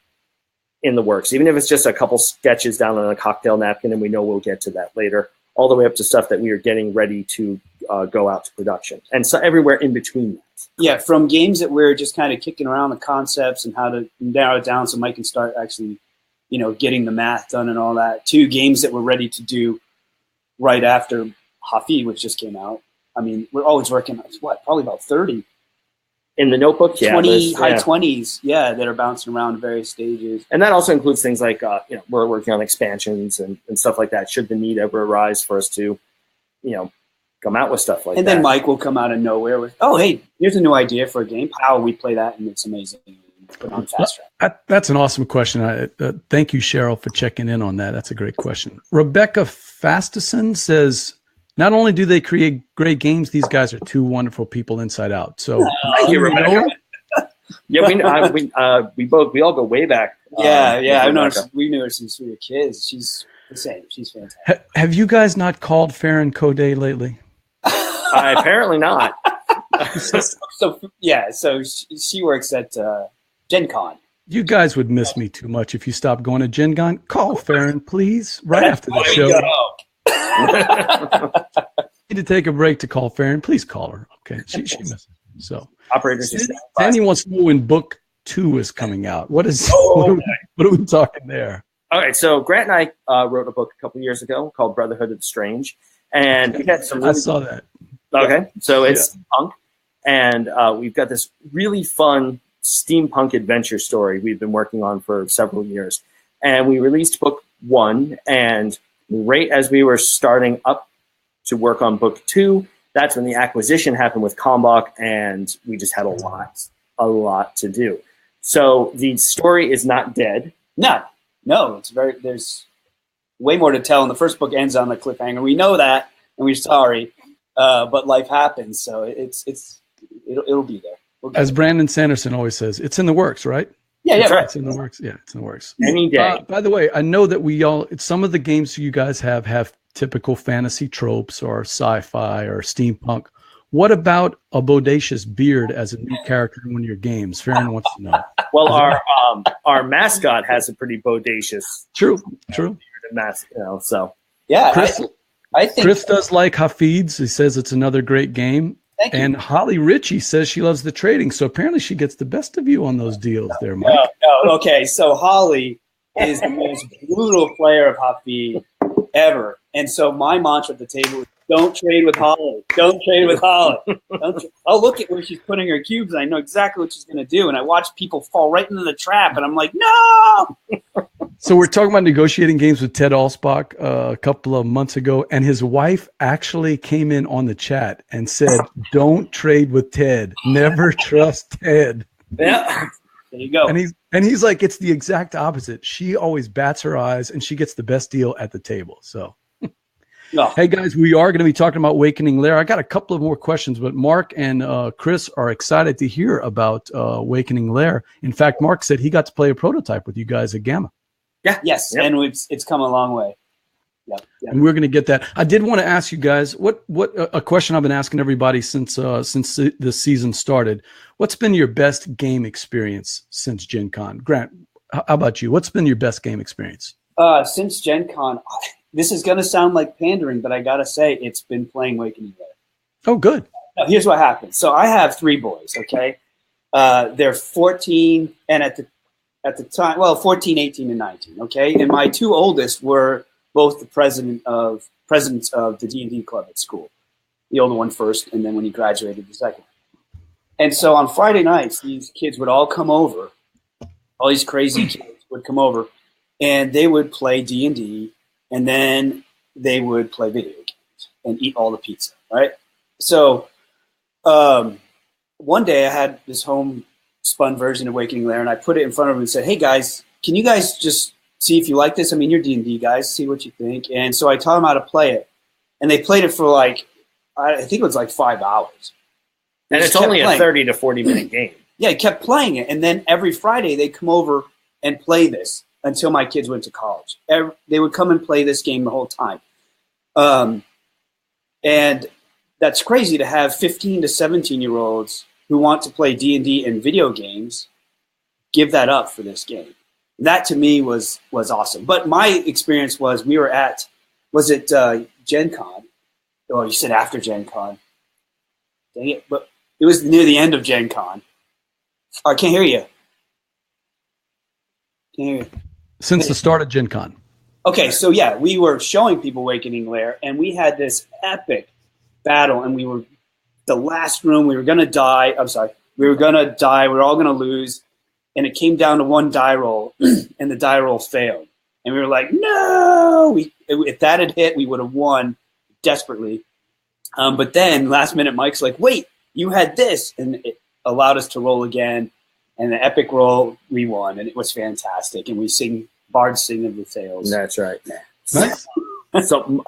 [SPEAKER 3] in the works, even if it's just a couple sketches down on a cocktail napkin, and we know we'll get to that later, all the way up to stuff that we are getting ready to go out to production, and so everywhere in between that.
[SPEAKER 2] Yeah, from games that we're just kind of kicking around the concepts and how to narrow it down so Mike can start actually, getting the math done and all that, to games that we're ready to do right after Hafi, which just came out. I mean, we're always working on, probably about 30.
[SPEAKER 3] In the notebook,
[SPEAKER 2] 20, high 20s, that are bouncing around various stages.
[SPEAKER 3] And that also includes things like, we're working on expansions and stuff like that, should the need ever arise for us to, come out with stuff like that.
[SPEAKER 2] And then Mike will come out of nowhere with, oh, hey, here's a new idea for a game. How we play that, and it's amazing. Put on fast track.
[SPEAKER 1] That's an awesome question. Thank you, Cheryl, for checking in on that. That's a great question. Rebecca Fastison says, not only do they create great games, these guys are two wonderful people inside out. So,
[SPEAKER 3] thank you, Rebecca. Yeah, we all go way back.
[SPEAKER 2] I've noticed. We knew her since we were kids. She's insane. She's fantastic.
[SPEAKER 1] Have you guys not called Farron Coday lately?
[SPEAKER 3] Apparently not.
[SPEAKER 2] So she works at Gencon.
[SPEAKER 1] You guys would miss me too much if you stopped going to Gencon. Call Farron, please, right after the show. Need to take a break to call Farron. Please call her. Okay, she misses. So,
[SPEAKER 3] operators.
[SPEAKER 1] Danny wants to know when book 2 is coming out. What are we talking there?
[SPEAKER 3] All right, so Grant and I wrote a book a couple years ago called Brotherhood of the Strange, and we had some.
[SPEAKER 1] I saw that.
[SPEAKER 3] Okay, so it's steampunk, and we've got this really fun steampunk adventure story we've been working on for several years, and we released book 1, and right as we were starting up to work on book 2, that's when the acquisition happened with Kalmbach, and we just had a lot to do. So the story is not dead.
[SPEAKER 2] No, there's way more to tell, and the first book ends on the cliffhanger. We know that, and we're sorry, but life happens, so it'll be there.
[SPEAKER 1] As Brandon Sanderson always says, it's in the works, right?
[SPEAKER 2] Yeah, right.
[SPEAKER 1] It's in the works. Yeah, it's in the works.
[SPEAKER 3] Any day.
[SPEAKER 1] By the way, I know that some of the games you guys have typical fantasy tropes or sci-fi or steampunk. What about a bodacious beard as a new character in one of your games? Farron wants to know.
[SPEAKER 3] Well, our mascot has a pretty bodacious.
[SPEAKER 1] True.
[SPEAKER 3] So
[SPEAKER 2] yeah, I think
[SPEAKER 1] Chris does like Hafid's. He says it's another great game. And Holly Richie says she loves the trading, so apparently she gets the best of you on those deals there, Mike.
[SPEAKER 2] No, okay. So Holly is the most brutal player of Hafid ever, and so my mantra at the table is, don't trade with Holly. Don't trade with Holly. I'll look at where she's putting her cubes, and I know exactly what she's going to do, and I watch people fall right into the trap, and I'm like, no!
[SPEAKER 1] So we're talking about negotiating games with Ted Alsbach a couple of months ago, and his wife actually came in on the chat and said, don't trade with Ted. Never trust Ted.
[SPEAKER 2] Yeah, there you go.
[SPEAKER 1] And he's like, it's the exact opposite. She always bats her eyes, and she gets the best deal at the table. So, Hey, guys, we are going to be talking about Wakening Lair. I got a couple of more questions, but Mark and Chris are excited to hear about Wakening Lair. In fact, Mark said he got to play a prototype with you guys at Gamma.
[SPEAKER 2] Yeah. Yes, and it's come a long way. Yep.
[SPEAKER 1] And we're going to get that. I did want to ask you guys what a question I've been asking everybody since the season started. What's been your best game experience since Gen Con? Grant, how about you? What's been your best game experience?
[SPEAKER 2] Since Gen Con, this is going to sound like pandering, but I got to say it's been playing Wakening Lair.
[SPEAKER 1] Oh, good.
[SPEAKER 2] Now, here's what happened. So I have 3 boys, okay? They're 14 and at the time, well, 14, 18, and 19, okay? And my 2 oldest were both the presidents of the D&D club at school. The older one first, and then when he graduated, the second. And so on Friday nights, these kids would all come over. All these crazy kids would come over, and they would play D&D, and then they would play video games and eat all the pizza, right? So one day I had this home-spun version of Wakening Lair, and I put it in front of them and said, hey, guys, can you guys just see if you like this? I mean, you're D&D guys. See what you think. And so I taught them how to play it. And they played it for I think it was 5 hours.
[SPEAKER 3] And it's only a 30 to 40-minute game.
[SPEAKER 2] Yeah, I kept playing it. And then every Friday they'd come over and play this until my kids went to college. They would come and play this game the whole time. And that's crazy to have 15 to 17-year-olds who want to play D&D and video games give that up for this game. That to me was awesome. But my experience was we were at, was it Gen Con? Oh, you said after Gen Con. Dang it. But it was near the end of Gen Con. Oh, I can't hear you. Can't hear you.
[SPEAKER 1] Since the start of Gen Con.
[SPEAKER 2] Okay, so yeah, we were showing people Wakening Lair, and we had this epic battle, and we were the last room. We were going to die. I'm sorry. We were going to die. We were all going to lose. And it came down to one die roll, and the die roll failed. And we were like, no! If that had hit, we would have won desperately. But then, last minute, Mike's like, wait, you had this. And it allowed us to roll again. And the epic roll, we won. And it was fantastic. And we bards sing of the tales.
[SPEAKER 3] That's right.
[SPEAKER 2] Yeah.
[SPEAKER 1] Nice.
[SPEAKER 3] So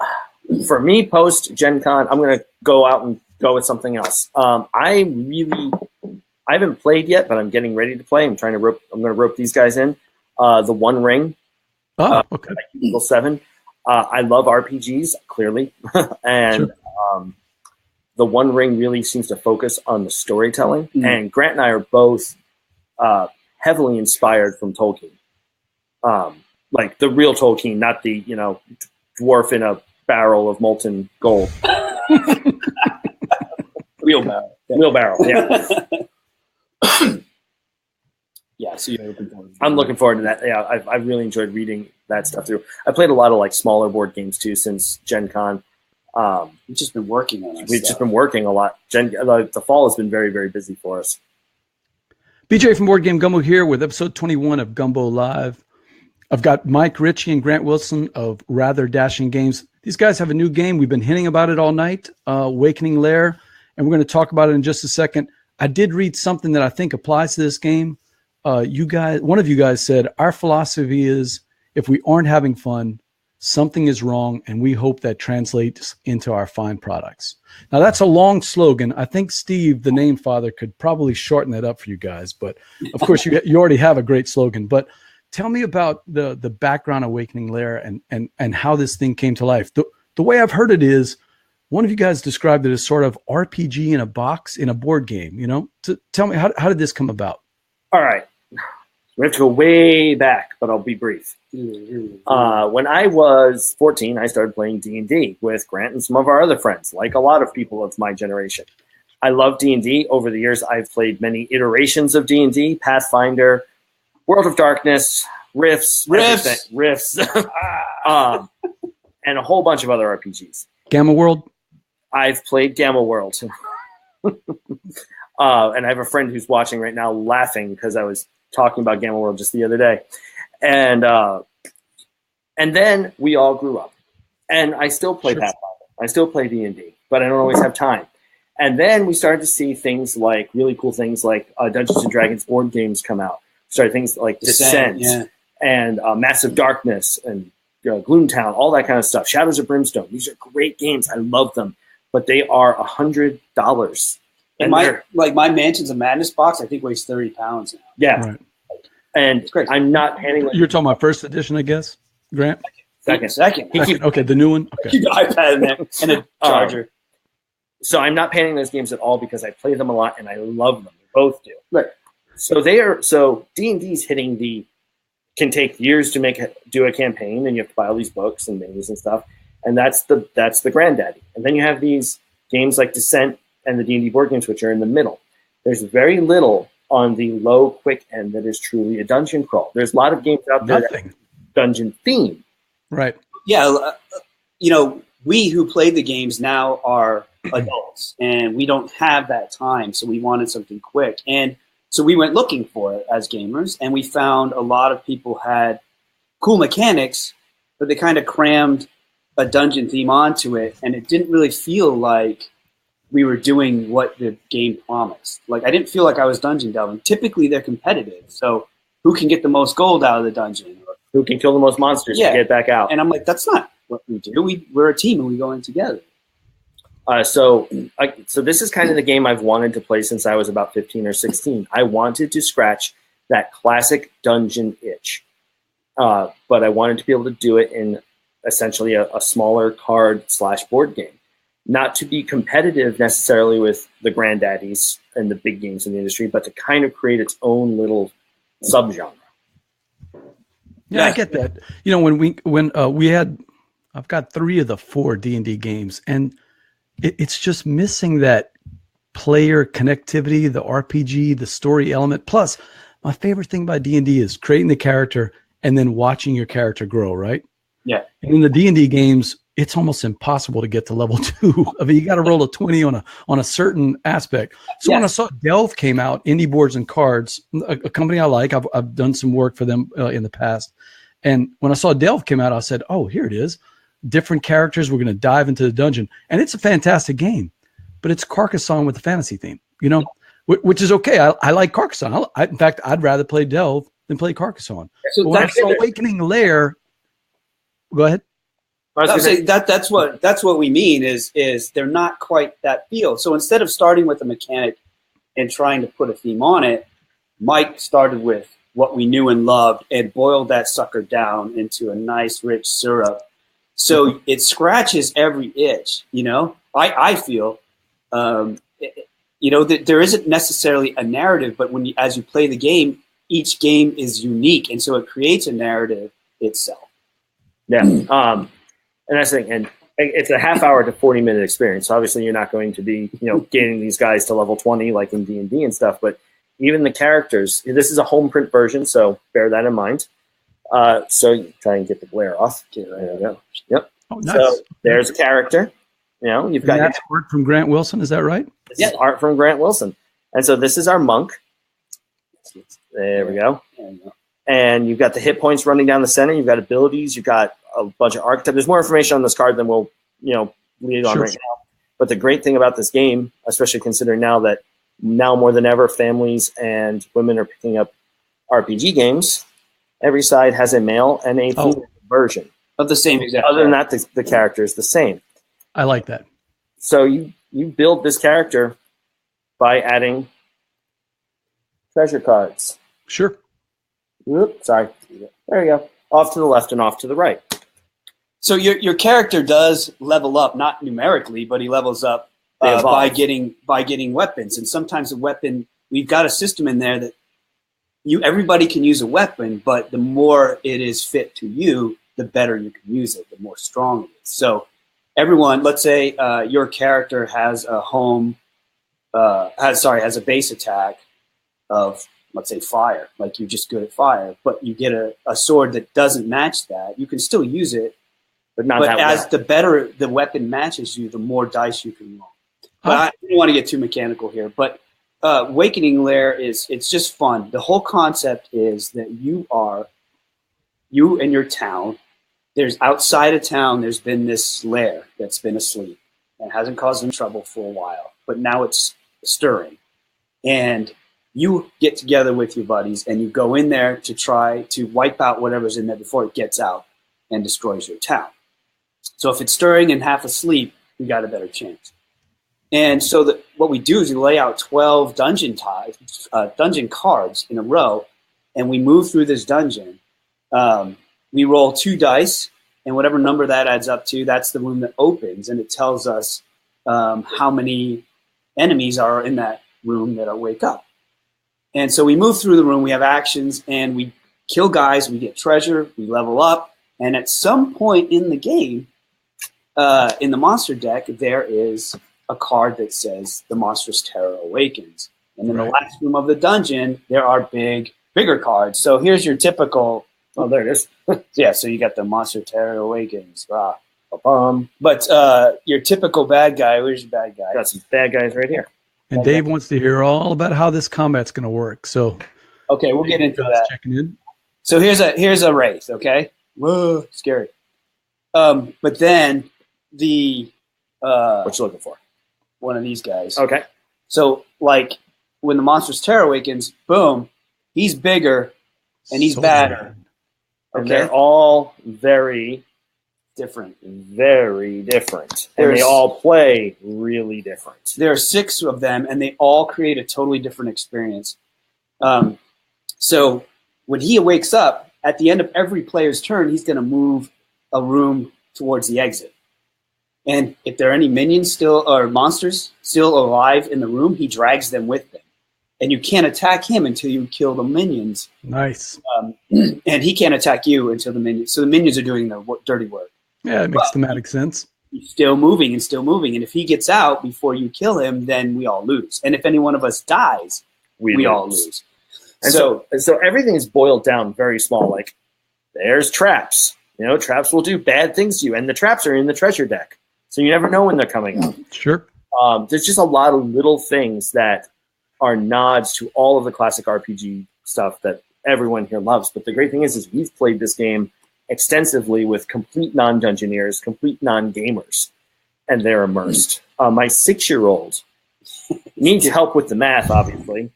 [SPEAKER 3] for me, post Gen Con, I'm going to go out and go with something else. I haven't played yet, but I'm getting ready to play. I'm going to rope these guys in. The One Ring.
[SPEAKER 1] Oh, okay.
[SPEAKER 3] Eagle 7. I love RPGs, clearly. And
[SPEAKER 1] sure.
[SPEAKER 3] The One Ring really seems to focus on the storytelling.
[SPEAKER 2] Mm.
[SPEAKER 3] And Grant and I are both heavily inspired from Tolkien. Like the real Tolkien, not the, dwarf in a barrel of molten gold.
[SPEAKER 2] Wheelbarrow.
[SPEAKER 3] Wheelbarrow, yeah.
[SPEAKER 2] Yeah, so you're looking forward to
[SPEAKER 3] I'm looking forward to that. Yeah, I've really enjoyed reading that stuff through. I played a lot of smaller board games too since Gen Con.
[SPEAKER 2] We've just been working on it.
[SPEAKER 3] We've just been working a lot. The fall has been very, very busy for us.
[SPEAKER 1] BJ from Board Game Gumbo here with episode 21 of Gumbo Live. I've got Mike Richie and Grant Wilson of Rather Dashing Games. These guys have a new game. We've been hinting about it all night, Wakening Lair, and we're going to talk about it in just a second. I did read something that I think applies to this game. One of you guys said, our philosophy is if we aren't having fun, something is wrong, and we hope that translates into our fine products. Now, that's a long slogan. I think Steve, the name father, could probably shorten that up for you guys. But, of course, you already have a great slogan. But tell me about the background of Wakening Lair and how this thing came to life. The way I've heard it is, one of you guys described it as sort of RPG in a box in a board game, Tell me, how did this come about?
[SPEAKER 3] All right. We have to go way back, but I'll be brief. When I was 14, I started playing D&D with Grant and some of our other friends, like a lot of people of my generation. I love D&D. Over the years, I've played many iterations of D&D, Pathfinder, World of Darkness, Rifts, and a whole bunch of other RPGs.
[SPEAKER 1] Gamma World?
[SPEAKER 3] I've played Gamma World. And I have a friend who's watching right now laughing because I was talking about Gamma World just the other day. And then we all grew up. And I still play Pathfinder. I still play D&D, but I don't always have time. And then we started to see things like, really cool things like Dungeons & Dragons board games come out. Started things like Descent and Massive Darkness and Gloomtown, all that kind of stuff. Shadows of Brimstone. These are great games. I love them. But they are $100.
[SPEAKER 2] And my Mansions of Madness box, I think, weighs 30 pounds now.
[SPEAKER 3] Yeah.
[SPEAKER 1] Right.
[SPEAKER 3] And I'm not handing.
[SPEAKER 1] You're talking about first edition, I guess, Grant?
[SPEAKER 2] Second.
[SPEAKER 1] Okay, the new one. Okay.
[SPEAKER 2] Keep the iPad in there and a charger.
[SPEAKER 3] So I'm not panning those games at all because I play them a lot and I love them. We both do.
[SPEAKER 2] Right.
[SPEAKER 3] So D&D's hitting can take years to do a campaign, and you have to buy all these books and minis and stuff, and that's the granddaddy. And then you have these games like Descent and the D&D board games, which are in the middle. There's very little on the low, quick end that is truly a dungeon crawl. There's a lot of games out there that have dungeon theme.
[SPEAKER 1] Right.
[SPEAKER 2] Yeah, we who played the games now are adults, and we don't have that time, so we wanted something quick. And so we went looking for it as gamers, and we found a lot of people had cool mechanics, but they kind of crammed a dungeon theme onto it, and it didn't really feel like we were doing what the game promised. Like, I didn't feel like I was dungeon delving. Typically, they're competitive, so who can get the most gold out of the dungeon? Or
[SPEAKER 3] who can kill the most monsters to get back out?
[SPEAKER 2] And I'm like, that's not what we do. We're a team, and we go in together.
[SPEAKER 3] So this is kind of the game I've wanted to play since I was about 15 or 16. I wanted to scratch that classic dungeon itch, but I wanted to be able to do it in essentially a smaller card/board game. Not to be competitive necessarily with the granddaddies and the big games in the industry, but to kind of create its own little subgenre.
[SPEAKER 1] Yeah, I get that. When I've got 3 of the 4 D&D games, and it's just missing that player connectivity, the RPG, the story element. Plus, my favorite thing about D&D is creating the character and then watching your character grow, right?
[SPEAKER 2] Yeah.
[SPEAKER 1] And in the D&D games, it's almost impossible to get to level 2. I mean, you got to roll a 20 on a certain aspect. So when I saw Delve came out, Indie Boards and Cards, a company I like, I've done some work for them in the past. And when I saw Delve came out, I said, oh, here it is. Different characters. We're going to dive into the dungeon. And it's a fantastic game, but it's Carcassonne with a fantasy theme, which is okay. I like Carcassonne. In fact, I'd rather play Delve than play Carcassonne. So when I saw Wakening Lair, go ahead.
[SPEAKER 2] I was going to say that's what we mean is they're not quite that feel. So instead of starting with a mechanic and trying to put a theme on it, Mike started with what we knew and loved and boiled that sucker down into a nice rich syrup. So it scratches every itch, I feel, that there isn't necessarily a narrative, but as you play the game, each game is unique. And so it creates a narrative itself.
[SPEAKER 3] Yeah. And that's the thing. And it's a half-hour to 40-minute experience. So obviously, you're not going to be, getting these guys to level 20 like in D&D and stuff. But even the characters, this is a home print version, so bear that in mind. So you try and get the glare off. There we go. Yep. Oh, nice. So there's a character. You've got
[SPEAKER 1] that's art from Grant Wilson. Is that right?
[SPEAKER 3] This is art from Grant Wilson. And so this is our monk. There we go. And you've got the hit points running down the center. You've got abilities. You've got a bunch of archetypes. There's more information on this card than we'll, lead on right now. But the great thing about this game, especially considering now more than ever, families and women are picking up RPG games, every side has a male and a female version
[SPEAKER 2] of the same exact.
[SPEAKER 3] Other than that, the character is the same.
[SPEAKER 1] I like that.
[SPEAKER 3] So you build this character by adding treasure cards.
[SPEAKER 1] Sure.
[SPEAKER 3] Oops, sorry. There you go. Off to the left and off to the right.
[SPEAKER 2] So your character does level up, not numerically, but he levels up by getting weapons. And sometimes a weapon, we've got a system in there that everybody can use a weapon, but the more it is fit to you, the better you can use it, the more strong it is. So everyone, let's say your character has has a base attack of, let's say, fire, like you're just good at fire, but you get a sword that doesn't match that. You can still use it, but as the better the weapon matches you, the more dice you can roll. But I don't want to get too mechanical here, but Wakening Lair it's just fun. The whole concept is that you and your town, there's outside of town, there's been this lair that's been asleep and hasn't caused any trouble for a while, but now it's stirring. And you get together with your buddies and you go in there to try to wipe out whatever's in there before it gets out and destroys your town. So if it's stirring and half asleep, you got a better chance. And so what we do is we lay out 12 dungeon cards in a row, and we move through this dungeon. We roll 2 dice, and whatever number that adds up to, that's the room that opens, and it tells us how many enemies are in that room that wake up. And so we move through the room, we have actions, and we kill guys, we get treasure, we level up, and at some point in the game, in the monster deck, there is a card that says the monstrous terror awakens. And in the last room of the dungeon, there are bigger cards. So here's your typical, oh, there it is. Yeah, so you got the monster terror awakens. But your typical bad guy, where's your bad guy?
[SPEAKER 3] Got some bad guys right here.
[SPEAKER 1] And Dave wants to hear all about how this combat's going to work. So,
[SPEAKER 2] okay, we'll get into that.
[SPEAKER 1] Checking in.
[SPEAKER 2] So here's a wraith. Okay, whoa, scary. But then the
[SPEAKER 3] what you looking for?
[SPEAKER 2] One of these guys.
[SPEAKER 3] Okay.
[SPEAKER 2] So like when the monstrous terror awakens, boom, he's bigger and he's badder.
[SPEAKER 3] And they're all very
[SPEAKER 2] different.
[SPEAKER 3] Very different. And they all play really different.
[SPEAKER 2] There are 6 of them, and they all create a totally different experience. So when he wakes up, at the end of every player's turn, he's going to move a room towards the exit. And if there are any minions or monsters still alive in the room, he drags them with him. And you can't attack him until you kill the minions.
[SPEAKER 1] Nice.
[SPEAKER 2] And he can't attack you until the minions. So the minions are doing the dirty work.
[SPEAKER 1] Yeah, it makes thematic sense.
[SPEAKER 2] He's still moving and still moving. And if he gets out before you kill him, then we all lose. And if any one of us dies, we all lose.
[SPEAKER 3] And so everything is boiled down very small. Like, there's traps. You know, traps will do bad things to you. And the traps are in the treasure deck. So you never know when they're coming up.
[SPEAKER 1] Sure.
[SPEAKER 3] There's just a lot of little things that are nods to all of the classic RPG stuff that everyone here loves. But the great thing is we've played this game extensively with complete non-dungeoneers, complete non-gamers, and they're immersed. My 6-year-old needs help with the math, obviously,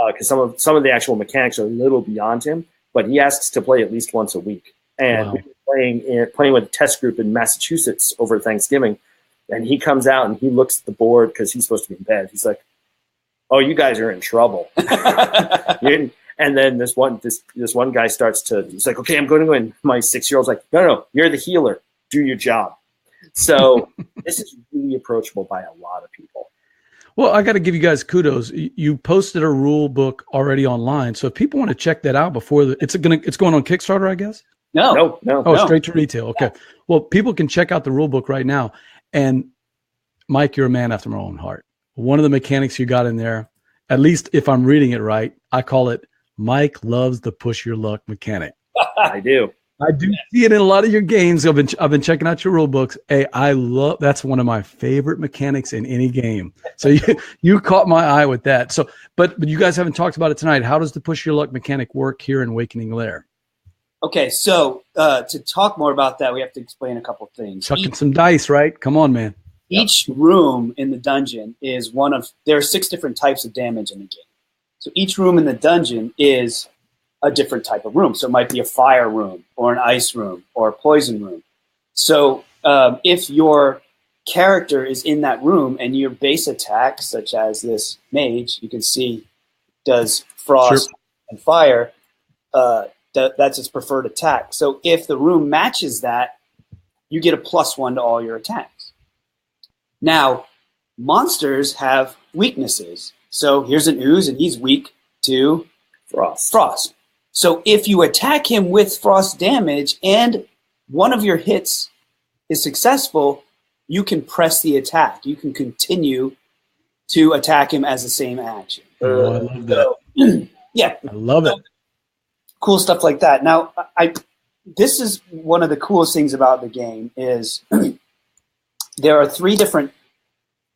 [SPEAKER 3] because some of the actual mechanics are a little beyond him, but he asks to play at least once a week. And we've been playing with a test group in Massachusetts over Thanksgiving, and he comes out and he looks at the board because he's supposed to be in bed. He's like, "Oh, you guys are in trouble." And then this one guy he's like, "Okay, I'm going to win." My 6-year-old's like, No, you're the healer. Do your job. So this is really approachable by a lot of people.
[SPEAKER 1] Well, I got to give you guys kudos. You posted a rule book already online, so if people want to check that out before it's going on Kickstarter, I guess.
[SPEAKER 3] No.
[SPEAKER 1] Oh, straight to retail. Okay. Yeah. Well, people can check out the rule book right now. And Mike, you're a man after my own heart. One of the mechanics you got in there, at least if I'm reading it right, I call it Mike loves the push your luck mechanic.
[SPEAKER 3] I do
[SPEAKER 1] see it in a lot of your games. I've been checking out your rule books. Hey, that's one of my favorite mechanics in any game. So you caught my eye with that. So, but you guys haven't talked about it tonight. How does the push your luck mechanic work here in Wakening Lair?
[SPEAKER 2] Okay, so to talk more about that, we have to explain a couple things.
[SPEAKER 1] Chucking some dice, right? Come on, man.
[SPEAKER 2] Each room in the dungeon is there are 6 different types of damage in the game. So each room in the dungeon is a different type of room. So it might be a fire room or an ice room or a poison room. So if your character is in that room and your base attack, such as this mage, you can see does frost and fire, that's its preferred attack. So if the room matches that, you get a +1 to all your attacks. Now, monsters have weaknesses. So here's an ooze, and he's weak to frost. So if you attack him with frost damage and one of your hits is successful, you can press the attack. You can continue to attack him as the same action.
[SPEAKER 1] Oh, I love that.
[SPEAKER 2] Yeah.
[SPEAKER 1] I love it.
[SPEAKER 2] Cool stuff like that. Now, this is one of the coolest things about the game is there are 3 different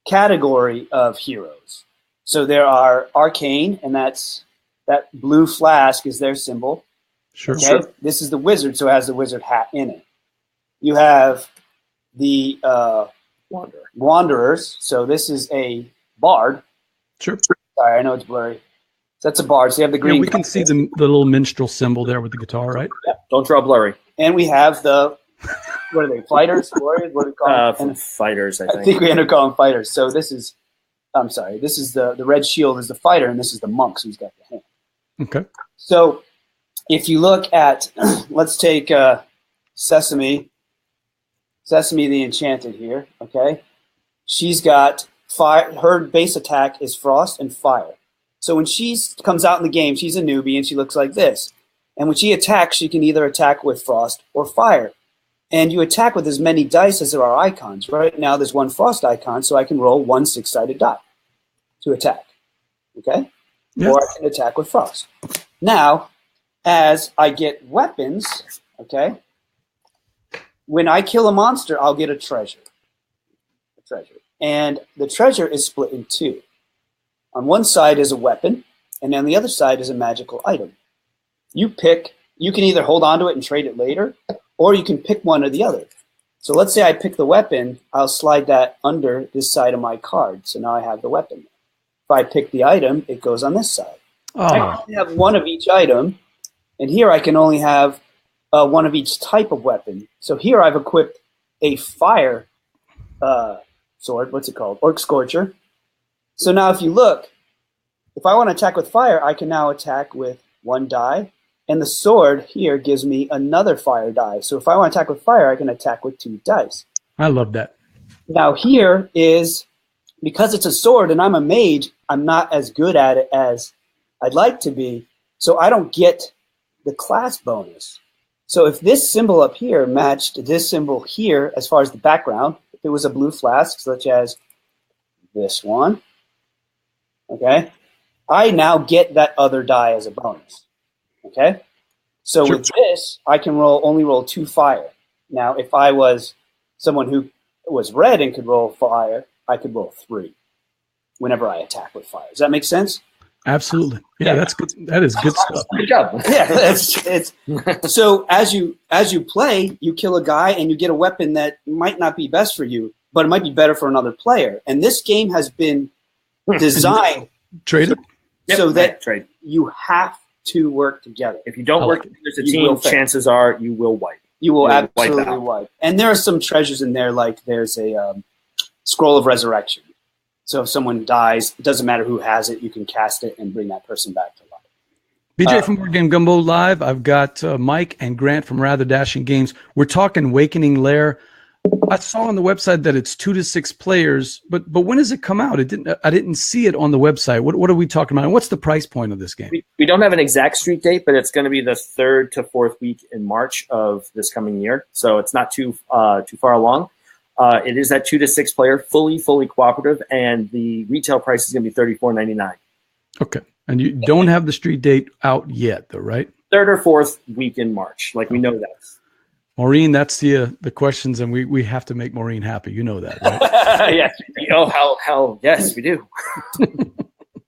[SPEAKER 2] category of heroes. So there are arcane, and that blue flask is their symbol.
[SPEAKER 1] Sure.
[SPEAKER 2] Okay? Sure. This is the wizard, so it has the wizard hat in it. You have the wanderers. So this is a bard.
[SPEAKER 1] Sure.
[SPEAKER 2] Sorry, I know it's blurry. So that's a bard. So you have the green.
[SPEAKER 1] Yeah, we can see the little minstrel symbol there with the guitar, right?
[SPEAKER 3] Yeah. Don't draw blurry.
[SPEAKER 2] And we have what are they? Fighters? Warriors? What do we call them?
[SPEAKER 3] Fighters, I think.
[SPEAKER 2] I think we end up calling fighters. So this is the red shield is the fighter, and this is the monk, so he's got the hand.
[SPEAKER 1] Okay.
[SPEAKER 2] So if you look at, let's take Sesame, Sesame the Enchanted here, okay? She's got fire. Her base attack is frost and fire. So when she comes out in the game, she's a newbie and she looks like this. And when she attacks, she can either attack with frost or fire. And you attack with as many dice as there are icons. Right now there's one frost icon, so I can roll one 6-sided die to attack, okay?
[SPEAKER 1] Yeah.
[SPEAKER 2] Or I can attack with frost. Now, as I get weapons, okay, when I kill a monster, I'll get a treasure. And the treasure is split in two. On one side is a weapon, and on the other side is a magical item. You can either hold on to it and trade it later, or you can pick one or the other. So let's say I pick the weapon, I'll slide that under this side of my card. So now I have the weapon. If I pick the item, it goes on this side.
[SPEAKER 1] Oh.
[SPEAKER 2] I can only have one of each item, and here I can only have one of each type of weapon. So here I've equipped a fire sword. What's it called? Orc Scorcher. So now if you look, if I want to attack with fire, I can now attack with one die. And the sword here gives me another fire die. So if I want to attack with fire, I can attack with 2 dice.
[SPEAKER 1] I love that.
[SPEAKER 2] Now here is, because it's a sword and I'm a mage, I'm not as good at it as I'd like to be. So I don't get the class bonus. So if this symbol up here matched this symbol here as far as the background, if it was a blue flask such as this one, okay, I now get that other die as a bonus. Okay? So
[SPEAKER 1] Sure.
[SPEAKER 2] with this, I can only roll 2 fire. Now, if I was someone who was red and could roll fire, I could roll 3 whenever I attack with fire. Does that make sense?
[SPEAKER 1] Absolutely. Yeah, that's good. That is good stuff.
[SPEAKER 3] Good job.
[SPEAKER 2] Yeah, it's so as you play, you kill a guy and you get a weapon that might not be best for you, but it might be better for another player. And this game has been designed
[SPEAKER 1] Trade it.
[SPEAKER 2] so that
[SPEAKER 3] trade.
[SPEAKER 2] you have to work together.
[SPEAKER 3] If you don't work together as a
[SPEAKER 2] You will
[SPEAKER 3] team,
[SPEAKER 2] fail.
[SPEAKER 3] chances are you will wipe.
[SPEAKER 2] You will
[SPEAKER 3] You will wipe
[SPEAKER 2] absolutely
[SPEAKER 3] out.
[SPEAKER 2] wipe. And there are some treasures in there, like there's a scroll of resurrection. So if someone dies, it doesn't matter who has it, you can cast it and bring that person back to life.
[SPEAKER 1] BJ from Board Game Gumbo Live. I've got Mike and Grant from Rather Dashing Games. We're talking Wakening Lair. I saw on the website that it's 2 to 6 players, but when does it come out? I didn't see it on the website. What are we talking about? And what's the price point of this game?
[SPEAKER 3] We don't have an exact street date, but it's going to be the 3rd to 4th week in March of this coming year. So it's not too far along. It is that 2 to 6 player, fully cooperative, and the retail price is going to be $34.99.
[SPEAKER 1] Okay. And you don't have the street date out yet, though, right?
[SPEAKER 3] 3rd or 4th week in March. Like, we know that.
[SPEAKER 1] Maureen, that's the questions, and we have to make Maureen happy. You know that, right?
[SPEAKER 3] Yes. Oh, how yes, we do.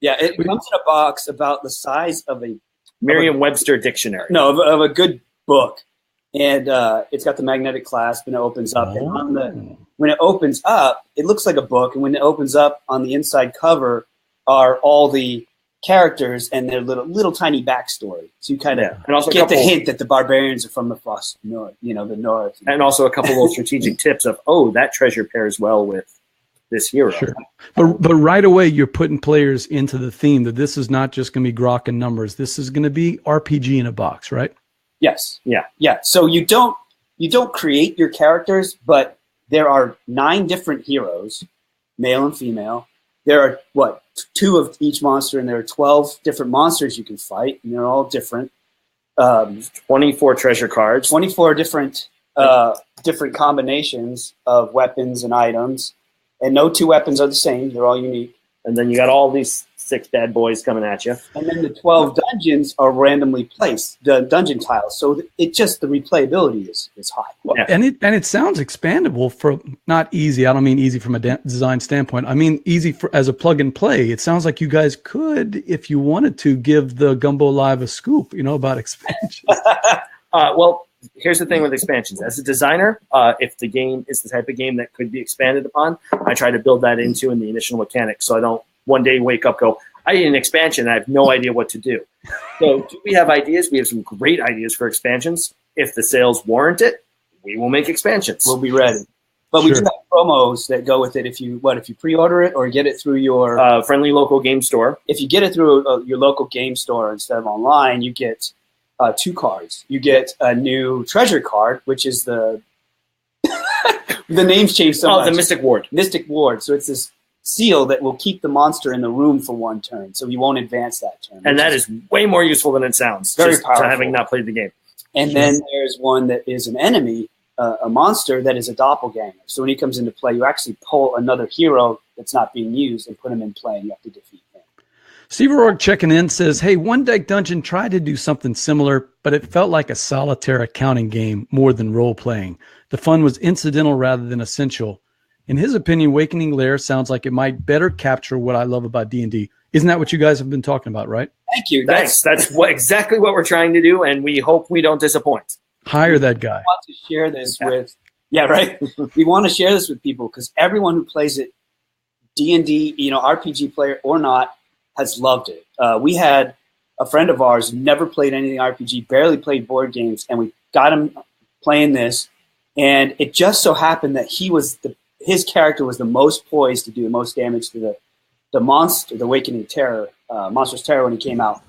[SPEAKER 2] Yeah, it comes in a box about the size of a
[SPEAKER 3] Merriam-Webster dictionary.
[SPEAKER 2] No, of a good book. And it's got the magnetic clasp, and it opens up. And when it opens up, it looks like a book. And when it opens up, on the inside cover are all the characters and their little tiny backstory. So you kind of
[SPEAKER 3] And also
[SPEAKER 2] get the hint that the barbarians are from the frost north, the north.
[SPEAKER 3] And also a couple little strategic tips of, that treasure pairs well with this hero.
[SPEAKER 1] Sure. But right away, you're putting players into the theme that this is not just going to be grok and numbers. This is going to be RPG in a box, right?
[SPEAKER 2] Yes.
[SPEAKER 3] Yeah.
[SPEAKER 2] So you don't create your characters, but there are 9 different heroes, male and female. There are 2 of each monster, and there are 12 different monsters you can fight, and they're all different.
[SPEAKER 3] 24 treasure cards.
[SPEAKER 2] 24 different combinations of weapons and items, and no 2 weapons are the same. They're all unique.
[SPEAKER 3] And then you got all these 6 bad boys coming at you.
[SPEAKER 2] And then the 12 dungeons are randomly placed, the dungeon tiles. So the replayability is high.
[SPEAKER 1] Well, and it sounds expandable for not easy. I don't mean easy from a design standpoint. I mean easy as a plug and play. It sounds like you guys could, if you wanted to, give the Gumbo Live a scoop, about expansions.
[SPEAKER 3] Well, here's the thing with expansions. As a designer, if the game is the type of game that could be expanded upon, I try to build that into in the initial mechanics, so I don't one day wake up, go, I need an expansion, and I have no idea what to do. So do we have ideas? We have some great ideas for expansions. If the sales warrant it, we will make expansions.
[SPEAKER 2] We'll be ready. But we do have promos that go with it if you pre-order it or get it through your
[SPEAKER 3] friendly local game store.
[SPEAKER 2] If you get it through your local game store instead of online, you get 2 cards. You get a new treasure card, which is the The name's changed so much.
[SPEAKER 3] Oh, the Mystic Ward.
[SPEAKER 2] Mystic Ward. So it's this seal that will keep the monster in the room for one turn, so he won't advance that turn.
[SPEAKER 3] And that is way more useful than it sounds.
[SPEAKER 2] Very
[SPEAKER 3] just
[SPEAKER 2] powerful.
[SPEAKER 3] To having not played the game.
[SPEAKER 2] And then there's one that is an enemy, a monster that is a doppelganger. So when he comes into play, you actually pull another hero that's not being used and put him in play, and you have to defeat him.
[SPEAKER 1] Steve O'Rourke checking in says, hey, One Deck Dungeon tried to do something similar, but it felt like a solitaire accounting game more than role-playing. The fun was incidental rather than essential. In his opinion, Wakening Lair sounds like it might better capture what I love about D&D. Isn't that what you guys have been talking about, right?
[SPEAKER 2] Thank you.
[SPEAKER 3] That's exactly what we're trying to do, and we hope we don't disappoint.
[SPEAKER 1] Hire that guy.
[SPEAKER 2] We want to share this with, right? We want to share this with people because everyone who plays it, D&D, RPG player or not, has loved it. We had a friend of ours, never played anything RPG, barely played board games, and we got him playing this, and it just so happened that his character was the most poised to do the most damage to the monster, the Awakening Terror, Monstrous Terror when he came out.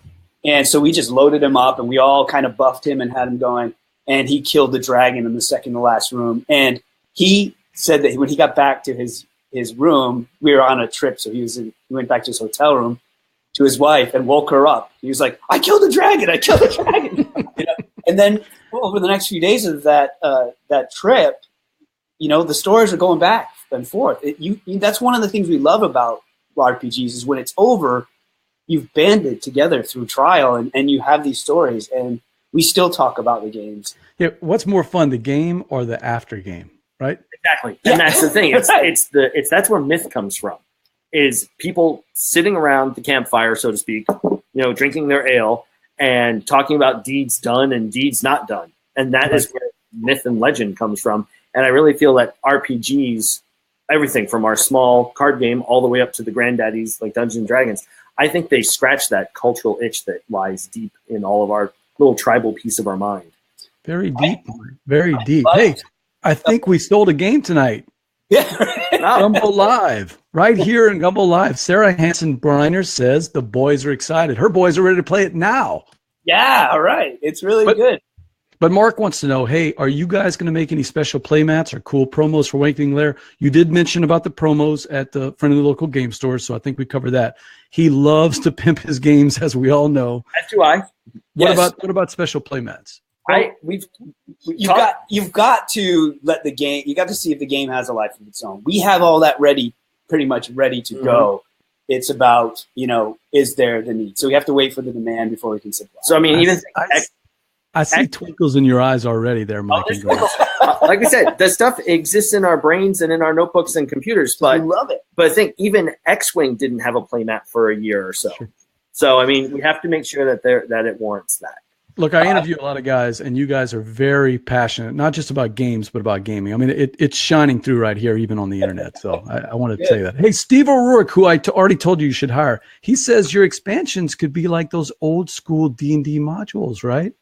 [SPEAKER 2] And so we just loaded him up, and we all kind of buffed him and had him going, and he killed the dragon in the second to last room. And he said that when he got back to his room, we were on a trip, so he went back to his hotel room to his wife and woke her up. He was like, I killed the dragon, I killed the dragon. And then over the next few days of that trip, the stories are going back and forth. That's one of the things we love about RPGs is when it's over, you've banded together through trial and you have these stories, and we still talk about the games.
[SPEAKER 1] Yeah, what's more fun, the game or the after game, right?
[SPEAKER 3] Exactly. And that's the thing. That's where myth comes from. Is people sitting around the campfire, so to speak, drinking their ale and talking about deeds done and deeds not done. And that is where myth and legend comes from. And I really feel that RPGs, everything from our small card game all the way up to the granddaddies like Dungeons and Dragons, I think they scratch that cultural itch that lies deep in all of our little tribal piece of our mind.
[SPEAKER 1] Very deep. Very deep. Hey, I think we stole a game tonight. Gumbo Live. Right here in Gumbo Live. Sarah Hansen-Briner says the boys are excited. Her boys are ready to play it now.
[SPEAKER 2] Yeah, all right. It's really good.
[SPEAKER 1] But Mark wants to know, hey, are you guys going to make any special playmats or cool promos for Wakening Lair? You did mention about the promos at the friendly local game stores, so I think we covered that. He loves to pimp his games, as we all know.
[SPEAKER 3] As do I.
[SPEAKER 1] What about special playmats?
[SPEAKER 2] You've got to let the game. You got to see if the game has a life of its own. We have all that pretty much ready to go. It's about is there the need? So we have to wait for the demand before we can supply.
[SPEAKER 3] So I mean,
[SPEAKER 1] I see twinkles in your eyes already there, Mike.
[SPEAKER 3] Like we said, the stuff exists in our brains and in our notebooks and computers, but
[SPEAKER 2] we love it.
[SPEAKER 3] But I think even X-Wing didn't have a playmat for a year or so. Sure. So I mean, we have to make sure that it warrants that.
[SPEAKER 1] Look, I interview a lot of guys, and you guys are very passionate, not just about games, but about gaming. I mean, it's shining through right here, even on the internet. So I wanted to say that. Hey, Steve O'Rourke, who I already told you should hire, he says your expansions could be like those old school D&D modules, right?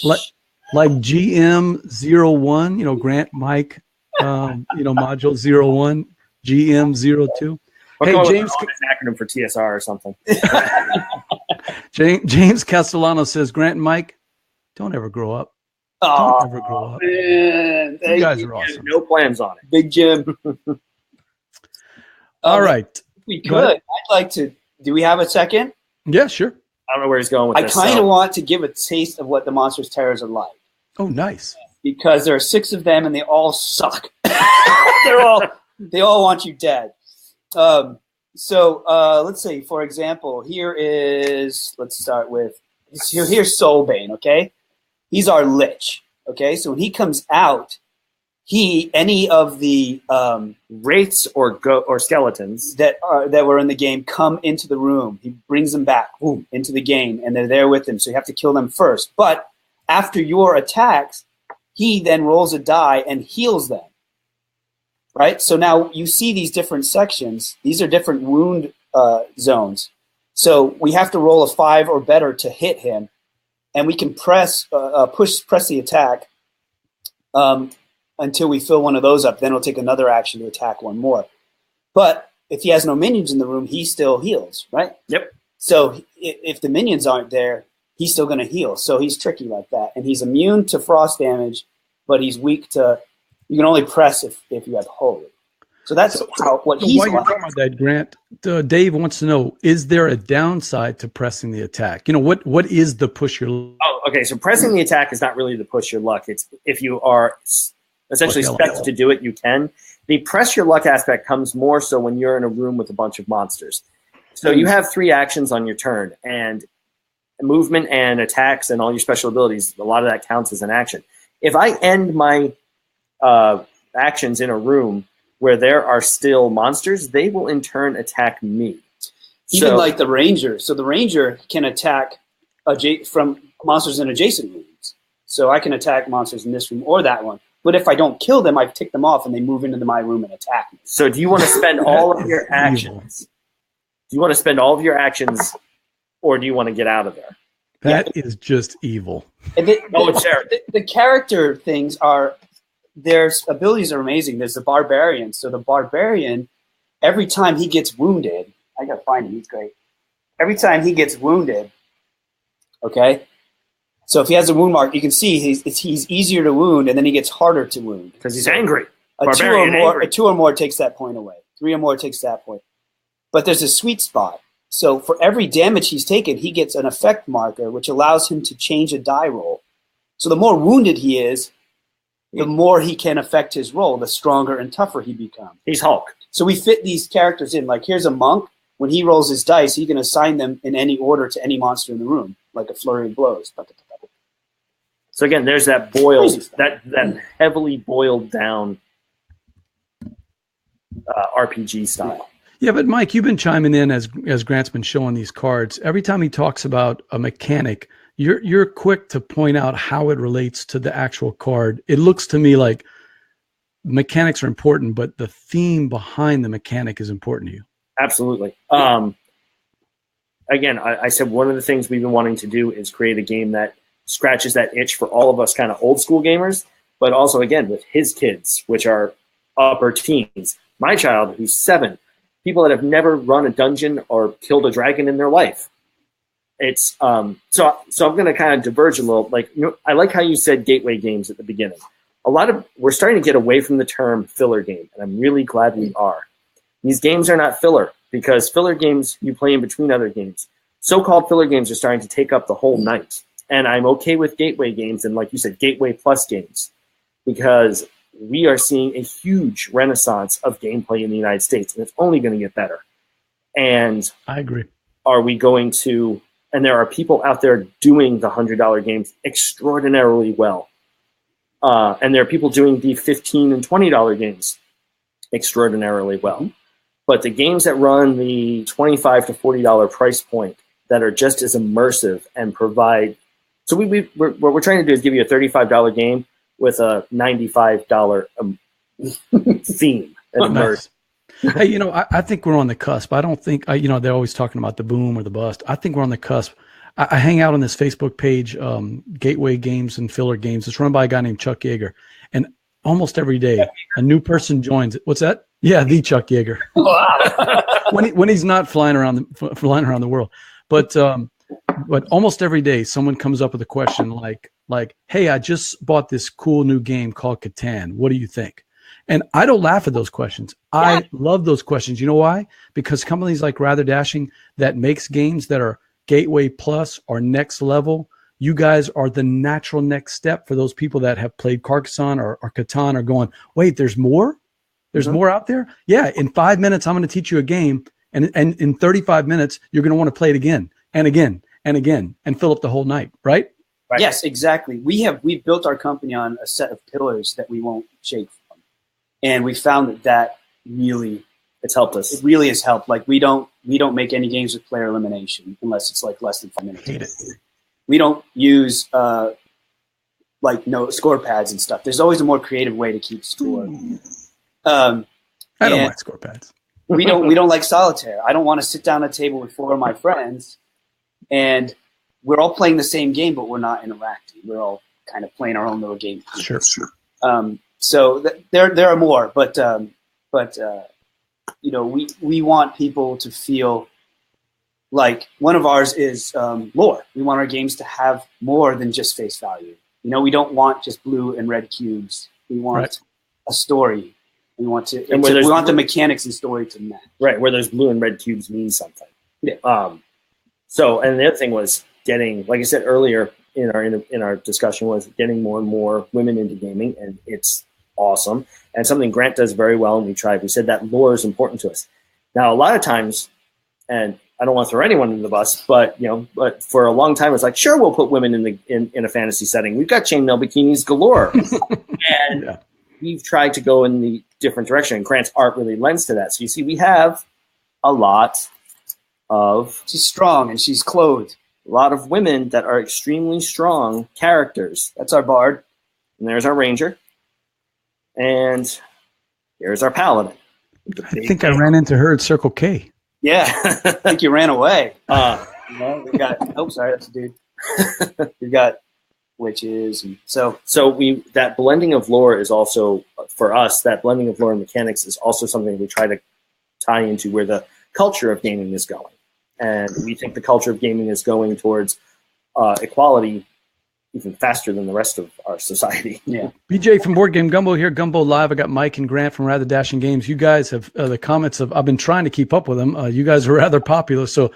[SPEAKER 1] Like GM01, Grant, Mike, module 01, GM02. Hey, James,
[SPEAKER 3] an acronym for TSR or something.
[SPEAKER 1] James Castellano says, Grant and Mike, don't ever grow up. Don't ever grow up.
[SPEAKER 2] Man,
[SPEAKER 1] you guys are awesome.
[SPEAKER 3] No plans on it.
[SPEAKER 2] Big Jim.
[SPEAKER 1] All right.
[SPEAKER 2] We could. I'd like to. Do we have a second?
[SPEAKER 1] Yeah, sure.
[SPEAKER 3] I don't know where he's going with this.
[SPEAKER 2] I kind of want to give a taste of what the Monstrous Terrors are like.
[SPEAKER 1] Oh, nice.
[SPEAKER 2] Because there are 6 of them, and they all suck. They all want you dead. So let's say, for example, let's start with, here's Soulbane, okay? He's our Lich, okay? So when he comes out, any of the
[SPEAKER 3] wraiths or skeletons
[SPEAKER 2] that were in the game come into the room. He brings them back into the game, and they're there with him. So you have to kill them first. But after your attacks, he then rolls a die and heals them. Right? So now you see these different sections. These are different wound zones. So we have to roll a 5 or better to hit him, and we can press the attack until we fill one of those up. Then we'll take another action to attack one more. But if he has no minions in the room, he still heals, right?
[SPEAKER 3] Yep.
[SPEAKER 2] So if the minions aren't there, he's still going to heal. So he's tricky like that. And he's immune to frost damage, but he's weak to You can only press if you have holy. So that's what he's
[SPEAKER 1] while you're talking about that, Grant, Dave wants to know, is there a downside to pressing the attack? What is the push your luck?
[SPEAKER 3] Oh, okay. So pressing the attack is not really the push your luck. It's if you are essentially expected to do it, you can. The press your luck aspect comes more so when you're in a room with a bunch of monsters. So you have 3 actions on your turn, and movement and attacks and all your special abilities, a lot of that counts as an action. If I end my actions in a room where there are still monsters, they will in turn attack me.
[SPEAKER 2] Even like the ranger. So the ranger can attack from monsters in adjacent rooms. So I can attack monsters in this room or that one. But if I don't kill them, I've ticked them off and they move into my room and attack me. So
[SPEAKER 3] do you want to spend all of your actions? Do you want to spend all of your actions, or do you want to get out of there?
[SPEAKER 1] That is just evil.
[SPEAKER 2] The character things are, their abilities are amazing. There's the Barbarian. So the Barbarian, every time he gets wounded, I got to find him. He's great. Every time he gets wounded, okay? So if he has a wound mark, you can see he's easier to wound, and then he gets harder to wound.
[SPEAKER 3] Because he's angry.
[SPEAKER 2] A 2 or more takes that point away. 3 or more takes that point. But there's a sweet spot. So for every damage he's taken, he gets an effect marker, which allows him to change a die roll. So the more wounded he is, the more he can affect his roll, the stronger and tougher he becomes.
[SPEAKER 3] He's Hulk.
[SPEAKER 2] So we fit these characters in. Like here's a monk. When he rolls his dice, he can assign them in any order to any monster in the room, like a flurry of blows.
[SPEAKER 3] So again, there's that boiled, that heavily boiled down RPG style.
[SPEAKER 1] Yeah, but Mike, you've been chiming in as Grant's been showing these cards. Every time he talks about a mechanic, you're quick to point out how it relates to the actual card. It looks to me like mechanics are important, but the theme behind the mechanic is important to you.
[SPEAKER 3] Absolutely. Again, I said one of the things we've been wanting to do is create a game that scratches that itch for all of us kind of old school gamers, but also, again, with his kids, which are upper teens. My child, who's 7, people that have never run a dungeon or killed a dragon in their life. It's so I'm going to kind of diverge a little. Like, I like how you said gateway games at the beginning. We're starting to get away from the term filler game, and I'm really glad we are. These games are not filler, because filler games you play in between other games. So-called filler games are starting to take up the whole night, and I'm okay with gateway games and, like you said, gateway plus games, because we are seeing a huge renaissance of gameplay in the United States, and it's only going to get better. And
[SPEAKER 1] I agree.
[SPEAKER 3] Are we going to? And there are people out there doing the $100 games extraordinarily well, and there are people doing the $15 and $20 games extraordinarily well. Mm-hmm. But the games that run the $25 to $40 price point that are just as immersive and provide. So what we're trying to do is give you a $35 game with a $95 theme.
[SPEAKER 1] Nice. Hey, I think we're on the cusp. I don't think, they're always talking about the boom or the bust. I think we're on the cusp. I hang out on this Facebook page, Gateway Games and Filler Games. It's run by a guy named Chuck Yeager. And almost every day, a new person joins it. What's that? Yeah, the Chuck Yeager. Wow. when he's not flying around the world. But almost every day, someone comes up with a question like, hey, I just bought this cool new game called Catan. What do you think? And I don't laugh at those questions. I love those questions. You know why? Because companies like Rather Dashing that makes games that are Gateway Plus or next level, you guys are the natural next step for those people that have played Carcassonne or Catan or going, wait, there's more? There's more out there? Yeah, in 5 minutes, I'm going to teach you a game. And in 35 minutes, you're going to want to play it again and again and again and fill up the whole night, right?
[SPEAKER 2] Yes, exactly. We've built our company on a set of pillars that we won't shake from. And we found that really it's helped us. It really has helped. Like we don't make any games with player elimination unless it's like less than 5 minutes.
[SPEAKER 1] Hate it.
[SPEAKER 2] We don't use score pads and stuff. There's always a more creative way to keep score.
[SPEAKER 1] I don't like score pads.
[SPEAKER 2] we don't like solitaire. I don't want to sit down at a table with 4 of my friends and we're all playing the same game, but we're not interacting. We're all kind of playing our own little game.
[SPEAKER 1] Sure.
[SPEAKER 2] So there are more, but we want people to feel like one of ours is lore. We want our games to have more than just face value. We don't want just blue and red cubes. We want a story. We want the mechanics and story to match.
[SPEAKER 3] Right, where those blue and red cubes mean something.
[SPEAKER 2] Yeah.
[SPEAKER 3] So, and the other thing was getting, like I said earlier in our discussion, was getting more and more women into gaming, and it's awesome. And something Grant does very well, and we said that lore is important to us. Now, a lot of times, and I don't want to throw anyone in the bus, but for a long time, it's like, sure, we'll put women in a fantasy setting. We've got chainmail bikinis galore, and we've tried to go in the different direction. And Grant's art really lends to that. So you see, we have a lot of.
[SPEAKER 2] She's strong and she's clothed.
[SPEAKER 3] A lot of women that are extremely strong characters.
[SPEAKER 2] That's our bard,
[SPEAKER 3] and there's our ranger, and here's our paladin.
[SPEAKER 1] I think I ran into her at Circle K.
[SPEAKER 2] Yeah, I think you ran away. We got. Oh, sorry, that's a dude. We've got witches, and so
[SPEAKER 3] that blending of lore is also for us. That blending of lore and mechanics is also something we try to tie into where the culture of gaming is going, and we think the culture of gaming is going towards equality even faster than the rest of our society.
[SPEAKER 2] Yeah.
[SPEAKER 1] BJ from Board Game Gumbo here, Gumbo Live. I got Mike and Grant from Rather Dashing Games. You guys have the comments of, I've been trying to keep up with them. You guys are rather popular. So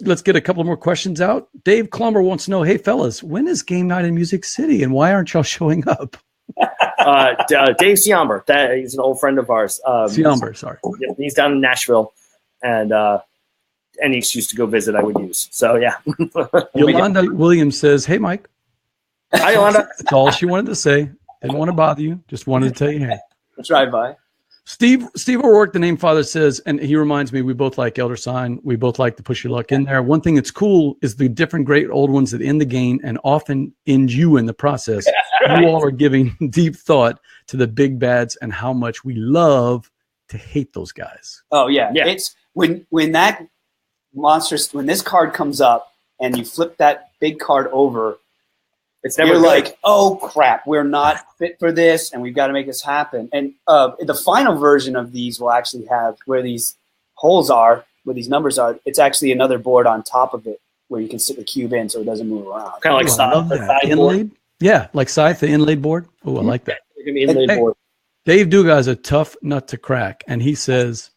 [SPEAKER 1] let's get a couple more questions out. Dave Klumber wants to know, hey fellas, when is game night in Music City and why aren't y'all showing up?
[SPEAKER 3] Dave Siamber, he's an old friend of ours.
[SPEAKER 1] Siamber, sorry.
[SPEAKER 3] He's down in Nashville, and any excuse to go visit I would use. So yeah.
[SPEAKER 1] Yolanda Williams says, hey Mike.
[SPEAKER 3] Hi, Yolanda.
[SPEAKER 1] That's all she wanted to say. Didn't want to bother you. Just wanted to tell you, hey.
[SPEAKER 2] Drive by.
[SPEAKER 1] Steve O'Rourke, the name father, says, and he reminds me, we both like Elder Sign. We both like to push your luck in there. One thing that's cool is the different great old ones that end the game and often end you in the process. Right. You all are giving deep thought to the big bads and how much we love to hate those guys.
[SPEAKER 2] Oh yeah. It's when that monster, when this card comes up and you flip that big card over, it's never you're like, oh crap, we're not fit for this, and we've got to make this happen. And the final version of these will actually have where these holes are, where these numbers are. It's actually another board on top of it where you can sit the cube in so it doesn't move around.
[SPEAKER 3] Kind of like Scythe,
[SPEAKER 1] inlaid. Yeah, like Scythe, the inlaid board. Oh, I like that.
[SPEAKER 3] Board.
[SPEAKER 1] Dave Duga is a tough nut to crack, and he says,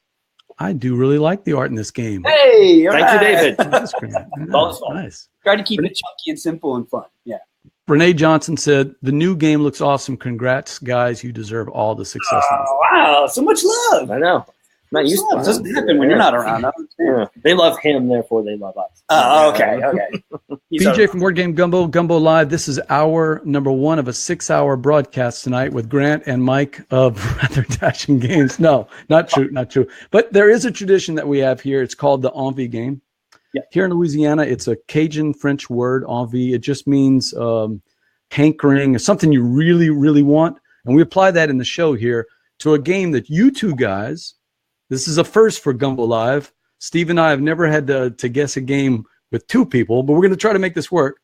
[SPEAKER 1] I do really like the art in this game.
[SPEAKER 2] Hey,
[SPEAKER 3] thank you, David.
[SPEAKER 1] That's great. Nice.
[SPEAKER 2] Try to keep it chunky and simple and fun. Yeah.
[SPEAKER 1] Renee Johnson said, the new game looks awesome. Congrats, guys. You deserve all the success.
[SPEAKER 2] Oh, wow. So much love.
[SPEAKER 3] I know. Not used to
[SPEAKER 2] it. Doesn't happen when you're not around.
[SPEAKER 3] Yeah. They love him, therefore they love us.
[SPEAKER 2] Oh, okay.
[SPEAKER 1] BJ from Board Game Gumbo Live. This is hour number 1 of a 6-hour broadcast tonight with Grant and Mike of Rather Dashing Games. No, not true. But there is a tradition that we have here. It's called the Envie Game.
[SPEAKER 2] Yeah.
[SPEAKER 1] Here in Louisiana, it's a Cajun French word, envie. It just means hankering, something you really, really want. And we apply that in the show here to a game that you two guys, this is a first for Gumbo Live. Steve and I have never had to guess a game with 2 people, but we're going to try to make this work.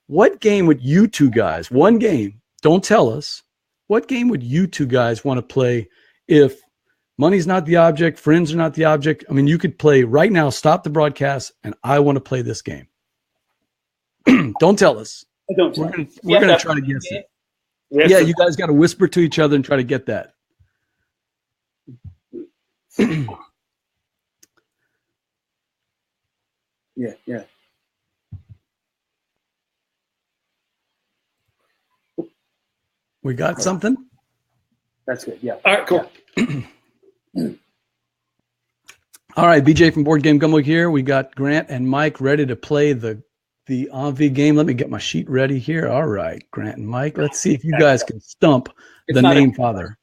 [SPEAKER 1] What game would you two guys, one game, don't tell us, what game would you two guys want to play if money's not the object, friends are not the object? I mean, you could play right now, stop the broadcast, and I want to play this game. Don't tell us. We're going to try to guess it. Yeah, you guys got to whisper to each other and try to get that.
[SPEAKER 2] Yeah.
[SPEAKER 1] We got something?
[SPEAKER 2] That's good. Yeah.
[SPEAKER 3] All right, cool.
[SPEAKER 1] Yeah. All right, BJ from Board Game Gumbo here. We got Grant and Mike ready to play the Envie game. Let me get my sheet ready here. All right, Grant and Mike. Let's see if you guys can stump the name father.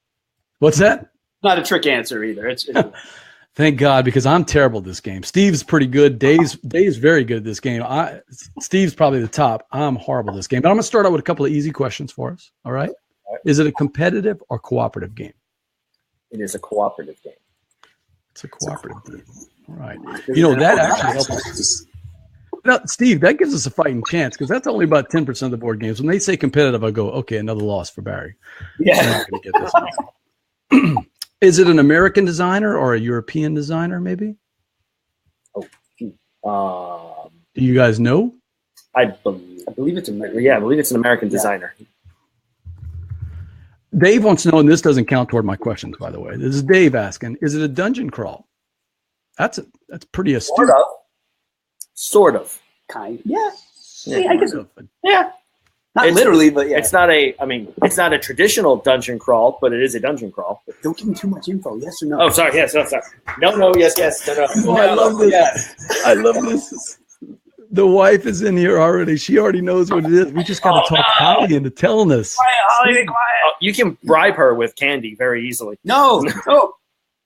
[SPEAKER 1] What's that?
[SPEAKER 2] Not a trick answer either. It's
[SPEAKER 1] Thank God, because I'm terrible at this game. Steve's pretty good. Dave's very good at this game. Steve's probably the top. I'm horrible at this game. But I'm going to start out with a couple of easy questions for us. All right? Is it a competitive or cooperative game?
[SPEAKER 3] It is a cooperative game.
[SPEAKER 1] It's a cooperative game. All right. You know, that actually helps us. Now, Steve, that gives us a fighting chance because that's only about 10% of the board games. When they say competitive, I go, okay, another loss for Barry.
[SPEAKER 2] Yeah.
[SPEAKER 1] I'm not going to get this. Is it an American designer or a European designer, maybe?
[SPEAKER 3] Oh,
[SPEAKER 1] do you guys know?
[SPEAKER 3] I believe it's American. Yeah, I believe it's an American designer.
[SPEAKER 1] Dave wants to know, and this doesn't count toward my questions, by the way. This is Dave asking, is it a dungeon crawl? That's pretty astute.
[SPEAKER 3] Sort of.
[SPEAKER 2] Kind. Yeah.
[SPEAKER 1] Yeah,
[SPEAKER 2] I guess.
[SPEAKER 3] Yeah.
[SPEAKER 2] Not literally, but yeah.
[SPEAKER 3] It's not a traditional dungeon crawl, but it is a dungeon crawl.
[SPEAKER 2] Don't give me too much info. Yes or no?
[SPEAKER 3] Oh, sorry. Yes. No, sorry. No. Yes. No.
[SPEAKER 1] Oh, I love this. Yes. I love this. The wife is in here already. She already knows what it is. We just got to talk Holly into telling us.
[SPEAKER 2] Quiet, Holly, be quiet.
[SPEAKER 3] You can bribe her with candy very easily.
[SPEAKER 2] No.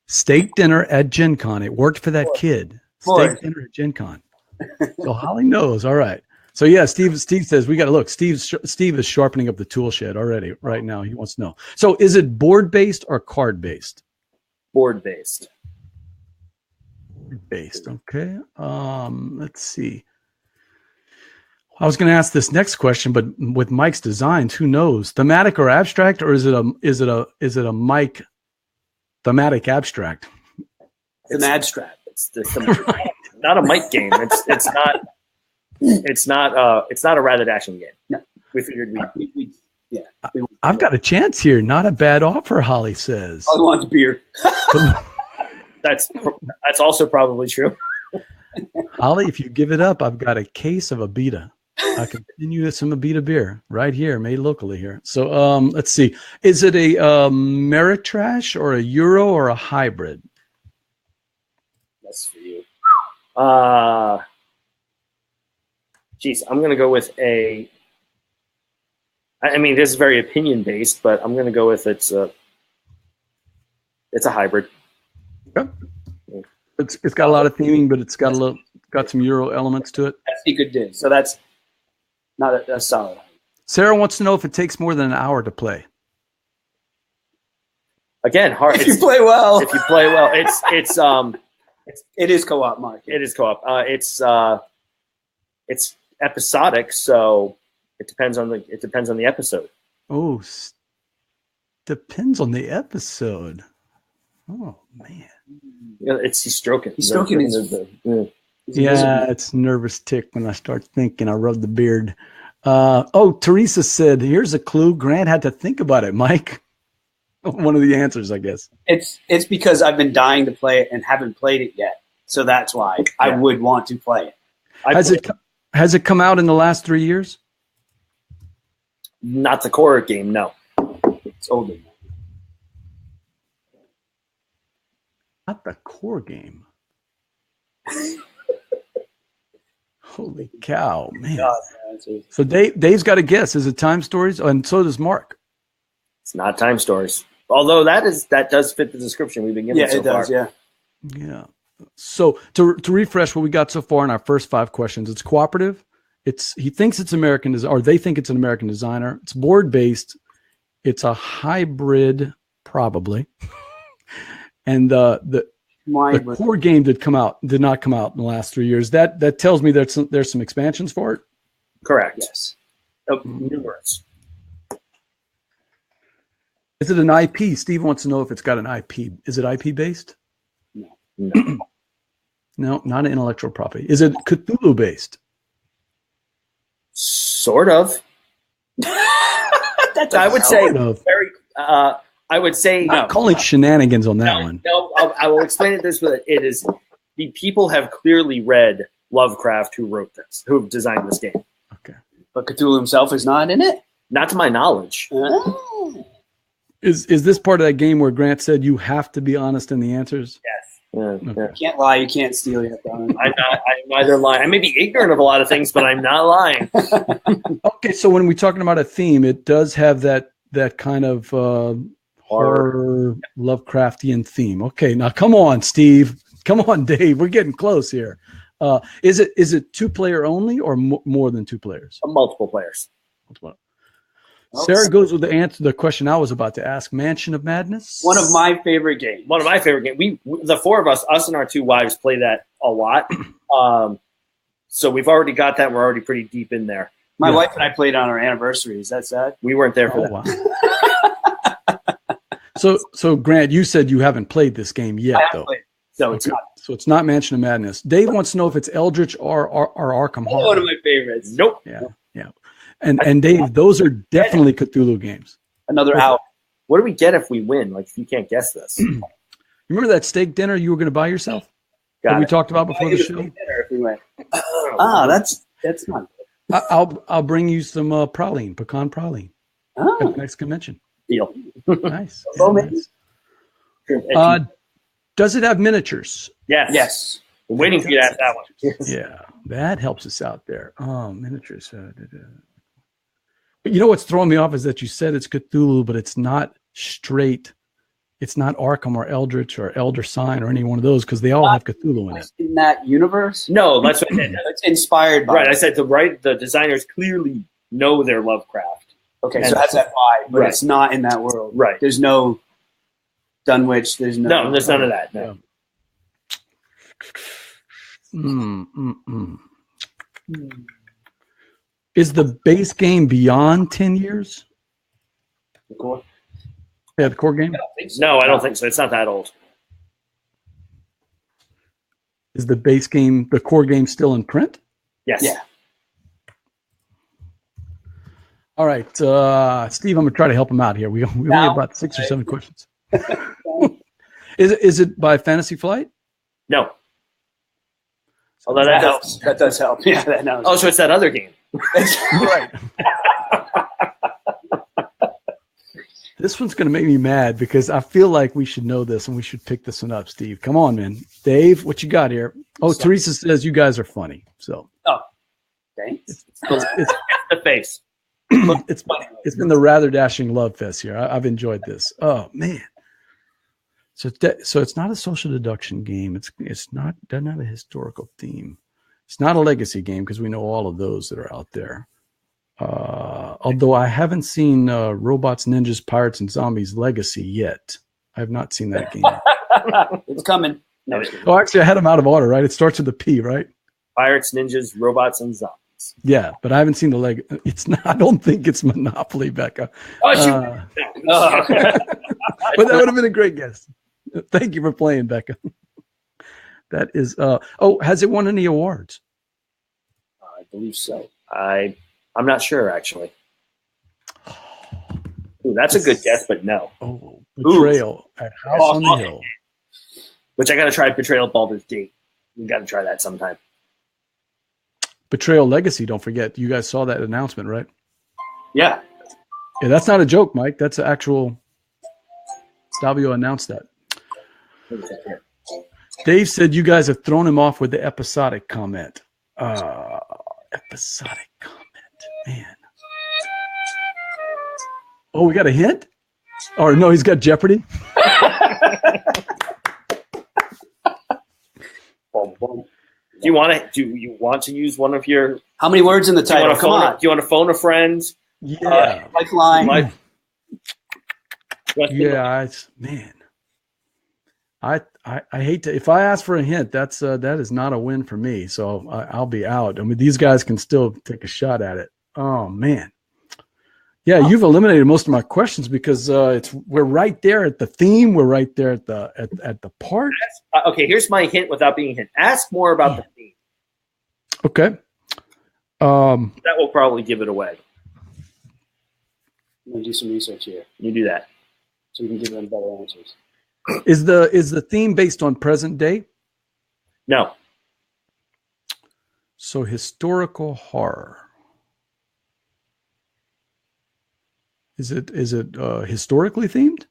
[SPEAKER 1] Steak dinner at Gencon. It worked for that kid. Steak dinner at Gencon. So Holly knows. All right. So yeah, Steve says we got to look. Steve is sharpening up the tool shed already right now. He wants to know. So is it board based or card based?
[SPEAKER 3] Board based.
[SPEAKER 1] Based. Okay. Let's see. I was going to ask this next question, but with Mike's designs, who knows? Thematic or abstract, or is it a Mike thematic abstract?
[SPEAKER 2] It's an abstract.
[SPEAKER 3] It's not a Mike game. It's not a rather dashing game.
[SPEAKER 2] No.
[SPEAKER 3] We figured
[SPEAKER 1] I've got a chance here. Not a bad offer, Holly says.
[SPEAKER 2] I want beer.
[SPEAKER 3] That's also probably true.
[SPEAKER 1] Holly, if you give it up, I've got a case of Abita. I can send you some Abita beer right here, made locally here. So let's see. Is it a Ameritrash or a Euro or a hybrid?
[SPEAKER 3] That's for you. Geez, I'm going to go with a. I mean, this is very opinion based, but I'm going to go with it's a hybrid.
[SPEAKER 1] Okay. It's got a lot of theming, but it's got some Euro elements to it.
[SPEAKER 2] That's a good dig. So that's not a solid.
[SPEAKER 1] Sarah wants to know if it takes more than an hour to play.
[SPEAKER 3] Again, hard.
[SPEAKER 2] If you play well,
[SPEAKER 3] it
[SPEAKER 2] is co-op, Mark.
[SPEAKER 3] It is co-op. It's episodic, so it depends on the episode.
[SPEAKER 1] Oh, depends on the episode. Oh man.
[SPEAKER 3] Yeah, he's stroking.
[SPEAKER 2] He's stroking his.
[SPEAKER 1] Yeah, it's nervous tick when I start thinking. I rub the beard. Teresa said, "Here's a clue. Grant had to think about it, Mike." One of the answers, I guess.
[SPEAKER 2] It's because I've been dying to play it and haven't played it yet, so that's why I would want to play it.
[SPEAKER 1] Has it come out in the last 3 years?
[SPEAKER 3] Not the core game, no.
[SPEAKER 2] It's older.
[SPEAKER 1] Not the core game. Holy cow, man. God, so Dave's got a guess. Is it Time Stories? And so does Mark.
[SPEAKER 3] It's not Time Stories. Although that does fit the description we've been given so far.
[SPEAKER 2] Yeah, it
[SPEAKER 1] does, yeah. So to refresh what we got so far in our first 5 questions, it's cooperative. He thinks it's American, or they think it's an American designer. It's board based. It's a hybrid, probably. And the core game did not come out in the last 3 years. That tells me there's some expansions for it.
[SPEAKER 3] Correct. Yes. Numerous.
[SPEAKER 1] Is it an IP? Steve wants to know if it's got an IP. Is it IP based?
[SPEAKER 3] No.
[SPEAKER 1] No, not an intellectual property. Is it Cthulhu based?
[SPEAKER 3] Sort of. I would say very. I would say
[SPEAKER 1] I'm calling shenanigans on that one.
[SPEAKER 3] No, I will explain it this way. It is the people have clearly read Lovecraft who designed this game.
[SPEAKER 1] Okay,
[SPEAKER 2] but Cthulhu himself is not in it.
[SPEAKER 3] Not to my knowledge.
[SPEAKER 2] Oh.
[SPEAKER 1] Is this part of that game where Grant said you have to be honest in the answers?
[SPEAKER 3] Yes. Yeah,
[SPEAKER 2] okay. You can't lie. You can't steal yet.
[SPEAKER 3] I'm neither lying. I may be ignorant of a lot of things, but I'm not lying.
[SPEAKER 1] Okay, so when we're talking about a theme, it does have that kind of horror Lovecraftian theme. Okay, now come on, Steve. Come on, Dave. We're getting close here. Is it 2-player only or more than 2 players?
[SPEAKER 3] Multiple players.
[SPEAKER 1] Sarah goes with the question I was about to ask. Mansion of Madness?
[SPEAKER 2] One of my favorite games.
[SPEAKER 3] We the 4 of us and our 2 wives, play that a lot. So we've already got that. We're already pretty deep in there.
[SPEAKER 2] My wife and I played on our anniversary. Is that sad?
[SPEAKER 3] We weren't there for
[SPEAKER 1] that. Wow. So Grant, you said you haven't played this game yet, though.
[SPEAKER 2] Played. So it's not.
[SPEAKER 1] So it's not Mansion of Madness. Dave wants to know if it's Eldritch or Arkham Horror.
[SPEAKER 2] One of my favorites.
[SPEAKER 3] Nope.
[SPEAKER 1] Yeah. And Dave, those are definitely Cthulhu games.
[SPEAKER 2] Another hour.
[SPEAKER 3] What do we get if we win? Like, if you can't guess this.
[SPEAKER 1] Remember that steak dinner you were going to buy yourself that we talked about before the show?
[SPEAKER 2] If we went. That's not good.
[SPEAKER 1] I'll bring you some pecan praline at the next convention.
[SPEAKER 3] Deal.
[SPEAKER 1] Nice.
[SPEAKER 2] Well,
[SPEAKER 1] Yeah, nice. Does it have miniatures?
[SPEAKER 3] Yes.
[SPEAKER 2] Yes.
[SPEAKER 3] I'm waiting for you to ask that one.
[SPEAKER 1] Yeah, that helps us out there. Miniatures. But you know what's throwing me off is that you said it's Cthulhu, but it's not straight. It's not Arkham or Eldritch or Elder Sign or any one of those because they all have Cthulhu in it.
[SPEAKER 2] In that universe?
[SPEAKER 3] No, that's what I said.
[SPEAKER 2] It's inspired by
[SPEAKER 3] Right.
[SPEAKER 2] it.
[SPEAKER 3] I said the designers clearly know their Lovecraft.
[SPEAKER 2] Okay,
[SPEAKER 3] And
[SPEAKER 2] so that's that vibe, but
[SPEAKER 3] right.
[SPEAKER 2] it's not in that world.
[SPEAKER 3] Right.
[SPEAKER 2] There's no Dunwich. There's no.
[SPEAKER 3] No, there's none of that. No.
[SPEAKER 1] Is the base game beyond 10 years?
[SPEAKER 2] Cool.
[SPEAKER 1] Yeah, the core game.
[SPEAKER 3] No, I don't think so. It's not that old.
[SPEAKER 1] Is the base game, the core game, still in print?
[SPEAKER 3] Yes.
[SPEAKER 2] Yeah.
[SPEAKER 1] All right, Steve, I'm gonna try to help him out here. We only have about 6 or 7 questions. Is it by Fantasy Flight?
[SPEAKER 3] No. Although that helps.
[SPEAKER 2] That does help. Yeah, that knows.
[SPEAKER 3] Oh, so it's that other game.
[SPEAKER 1] Right. This one's going to make me mad because I feel like we should know this and we should pick this one up, Steve. Come on, man. Dave, what you got here? Oh, Teresa says you guys are funny. So,
[SPEAKER 2] Thanks.
[SPEAKER 3] The face.
[SPEAKER 1] it's been the rather dashing love fest here. I've enjoyed this. Oh man. So it's not a social deduction game. It's not doesn't have a historical theme. It's not a legacy game because we know all of those that are out there. Although I haven't seen Robots, Ninjas, Pirates, and Zombies Legacy yet. I have not seen that game.
[SPEAKER 2] It's coming. No,
[SPEAKER 1] Oh, actually, I had them out of order, right? It starts with a P, right?
[SPEAKER 3] Pirates, ninjas, robots, and zombies.
[SPEAKER 1] Yeah, but I haven't seen the leg. It's not. I don't think it's Monopoly, Becca.
[SPEAKER 3] Oh, shoot.
[SPEAKER 1] But that would have been a great guess. Thank you for playing, Becca. That is. Has it won any awards?
[SPEAKER 3] I believe so. I'm not sure, actually. Ooh, that's a good guess, but no.
[SPEAKER 1] Oh, Betrayal at House on the Hill.
[SPEAKER 3] Which I got to try Betrayal Baldur's Gate. We got to try that sometime.
[SPEAKER 1] Betrayal Legacy, don't forget. You guys saw that announcement, right?
[SPEAKER 3] Yeah.
[SPEAKER 1] Yeah, that's not a joke, Mike. That's an actual. Davio announced that. Dave said you guys have thrown him off with the episodic comment. Episodic comment, man. Oh, we got a hint? Or no, he's got Jeopardy.
[SPEAKER 3] Do you want to use one of your?
[SPEAKER 2] How many words in the title? Come on.
[SPEAKER 3] Do you want to phone a friend?
[SPEAKER 1] Yeah.
[SPEAKER 2] Lifeline.
[SPEAKER 1] Yeah, man. I hate to. If I ask for a hint, that is not a win for me. So I'll be out. I mean, these guys can still take a shot at it. Oh man. Yeah, you've eliminated most of my questions because we're right there at the theme. We're right there at the part.
[SPEAKER 3] Okay, here's my hint without being a hint. Ask more about the theme.
[SPEAKER 1] Okay.
[SPEAKER 3] That will probably give it away.
[SPEAKER 2] I'm gonna do some research here
[SPEAKER 3] You do that.
[SPEAKER 2] so we can give them better answers.
[SPEAKER 1] Is the theme based on present day?
[SPEAKER 3] No.
[SPEAKER 1] So historical horror. Is it historically themed?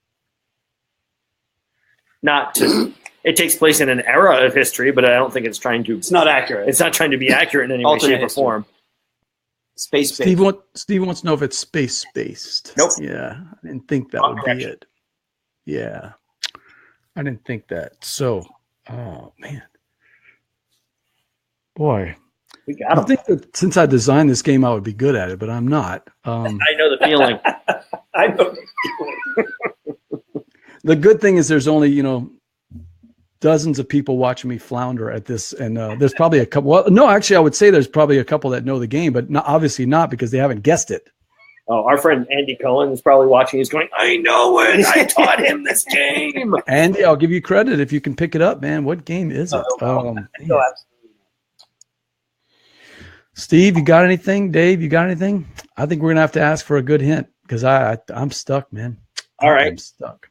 [SPEAKER 3] Not to. It takes place in an era of history, but I don't think it's trying to.
[SPEAKER 2] It's not accurate.
[SPEAKER 3] It's not trying to be accurate in any way,
[SPEAKER 2] Alternate
[SPEAKER 3] shape, or
[SPEAKER 2] history.
[SPEAKER 3] form.
[SPEAKER 2] Space-based.
[SPEAKER 1] Steve wants to know if it's space-based.
[SPEAKER 2] Nope.
[SPEAKER 1] Yeah, I didn't think that would be it. Yeah, I didn't think that. So, oh man, boy,
[SPEAKER 3] We got
[SPEAKER 1] I
[SPEAKER 3] him.
[SPEAKER 1] think that since I designed this game, I would be good at it, but I'm not.
[SPEAKER 3] I know the feeling.
[SPEAKER 2] I know.
[SPEAKER 1] The good thing is there's only dozens of people watching me flounder at this, and there's probably a couple. Well, no, actually, I would say there's probably a couple that know the game, but obviously not because they haven't guessed it.
[SPEAKER 3] Oh, our friend Andy Cohen is probably watching. He's going, I know it. I taught him this game.
[SPEAKER 1] Andy, I'll give you credit if you can pick it up, man. What game is it? Man. Steve, you got anything? Dave, you got anything? I think we're gonna have to ask for a good hint because I'm stuck, man.
[SPEAKER 3] All right.
[SPEAKER 1] I'm stuck.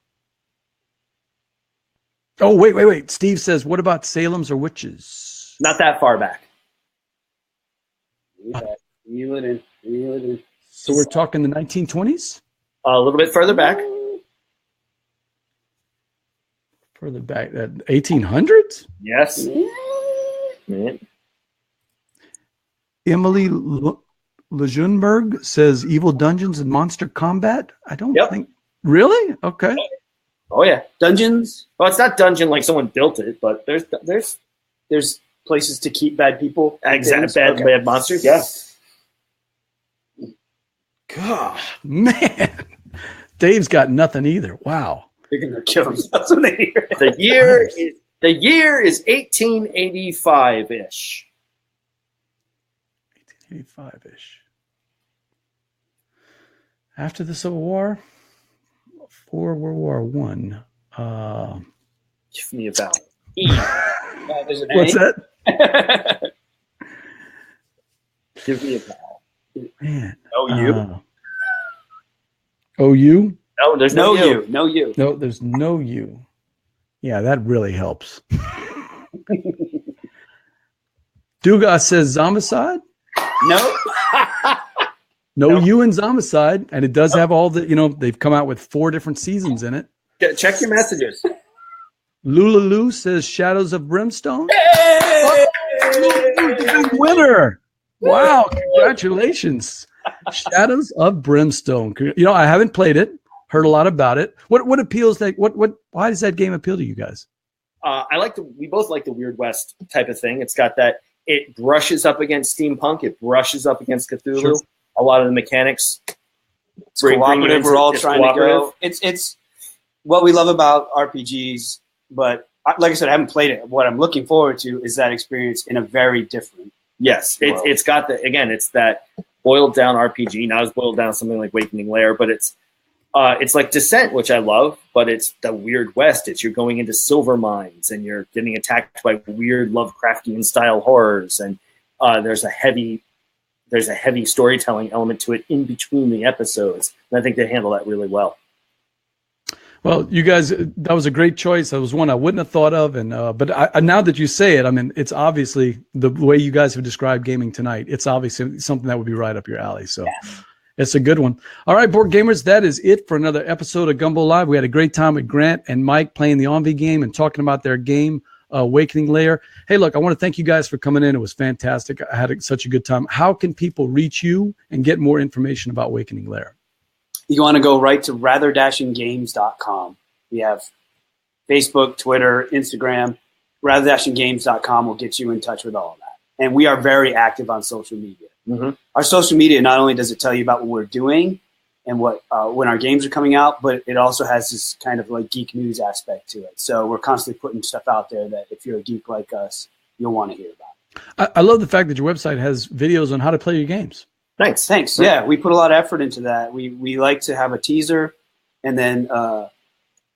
[SPEAKER 1] Oh, wait. Steve says, what about Salem's or Witches?
[SPEAKER 3] Not that far back.
[SPEAKER 2] Reel it in.
[SPEAKER 1] So we're talking the 1920s?
[SPEAKER 3] A little bit further back.
[SPEAKER 1] Further back, 1800s?
[SPEAKER 3] Yes. Yeah.
[SPEAKER 1] Emily Lejeunberg says Evil Dungeons and Monster Combat. I don't think. Really? Okay.
[SPEAKER 3] Oh yeah,
[SPEAKER 2] Dungeons.
[SPEAKER 3] Well, it's not dungeon like someone built it, but there's
[SPEAKER 2] Places to keep bad people.
[SPEAKER 3] exactly bad monsters. Yeah.
[SPEAKER 1] God, man. Dave's got nothing either. Wow.
[SPEAKER 2] They're gonna kill themselves when they hear it.
[SPEAKER 3] The year is 1885-ish.
[SPEAKER 1] 1885-ish. After the Civil War, before World War One.
[SPEAKER 3] Give me a vowel. E.
[SPEAKER 1] What's that?
[SPEAKER 3] Give me a vowel.
[SPEAKER 1] Man.
[SPEAKER 3] O-U?
[SPEAKER 1] O-U?
[SPEAKER 3] No, there's no U.
[SPEAKER 2] No you.
[SPEAKER 1] No, there's no U. Yeah, that really helps. Dugas says Zombicide.
[SPEAKER 2] No.
[SPEAKER 1] No U in Zombicide. And it does have all the, they've come out with 4 different seasons in it.
[SPEAKER 3] Check your messages.
[SPEAKER 1] Lulu says Shadows of Brimstone.
[SPEAKER 2] Hey!
[SPEAKER 1] Big winner. Wow, congratulations. Shadows of Brimstone. I haven't played it. Heard a lot about it. What appeals that? Why does that game appeal to you guys?
[SPEAKER 3] We both like the Weird West type of thing. It's got that. It brushes up against steampunk. It brushes up against Cthulhu. Sure. A lot of the mechanics.
[SPEAKER 2] It's cooperative. We're all trying to go. It's what we love about RPGs. But like I said, I haven't played it. What I'm looking forward to is that experience in a very different.
[SPEAKER 3] Yes, it's got it's that boiled down RPG. Not as boiled down something like Wakening Lair, but it's like Descent, which I love, but it's the Weird West. You're going into silver mines and you're getting attacked by weird Lovecraftian style horrors, and there's a heavy storytelling element to it in between the episodes, and I think they handle that really well.
[SPEAKER 1] Well, you guys, that was a great choice. That was one I wouldn't have thought of, and but now that you say it, I mean, it's obviously the way you guys have described gaming tonight. It's obviously something that would be right up your alley. So. Yeah. It's a good one. All right, board gamers, that is it for another episode of Gumbo Live. We had a great time with Grant and Mike playing the Envie game and talking about their game, Wakening Lair. Hey, look, I want to thank you guys for coming in. It was fantastic. I had such a good time. How can people reach you and get more information about Wakening Lair?
[SPEAKER 2] You want to go right to rather-games.com. We have Facebook, Twitter, Instagram. Rather-games.com will get you in touch with all of that. And we are very active on social media. Mm-hmm. Our social media, not only does it tell you about what we're doing and what when our games are coming out, but it also has this kind of like geek news aspect to it. So we're constantly putting stuff out there that if you're a geek like us, you'll want to hear about.
[SPEAKER 1] I love the fact that your website has videos on how to play your games.
[SPEAKER 2] Thanks. Yeah, we put a lot of effort into that. We like to have a teaser and then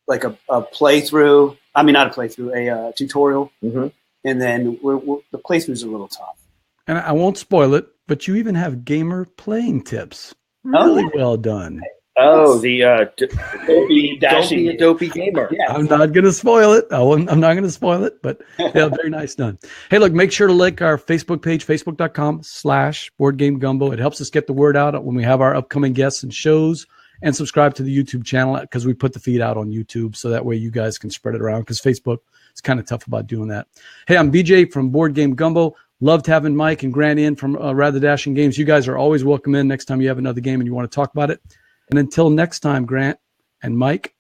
[SPEAKER 2] like a playthrough. I mean, not a playthrough, a tutorial. Mm-hmm. And then the playthrough's a little tough. And
[SPEAKER 1] I won't spoil it, but you even have gamer playing tips. Really well done.
[SPEAKER 3] Oh, the dopey gamer.
[SPEAKER 2] Yeah.
[SPEAKER 1] I'm not going to spoil it. I'm not going to spoil it, but yeah, very nice done. Hey, look, make sure to like our Facebook page, facebook.com/BoardGameGumbo. It helps us get the word out when we have our upcoming guests and shows, and subscribe to the YouTube channel because we put the feed out on YouTube so that way you guys can spread it around because Facebook is kind of tough about doing that. Hey, I'm BJ from Board Game Gumbo. Loved having Mike and Grant in from Rather Dashing Games. You guys are always welcome in next time you have another game and you want to talk about it. And until next time, Grant and Mike,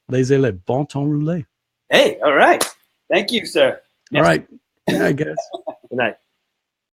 [SPEAKER 1] laissez-les bon temps rouler.
[SPEAKER 2] Hey, all right. Thank you, sir.
[SPEAKER 1] All right. Yeah, I guess.
[SPEAKER 3] Good night.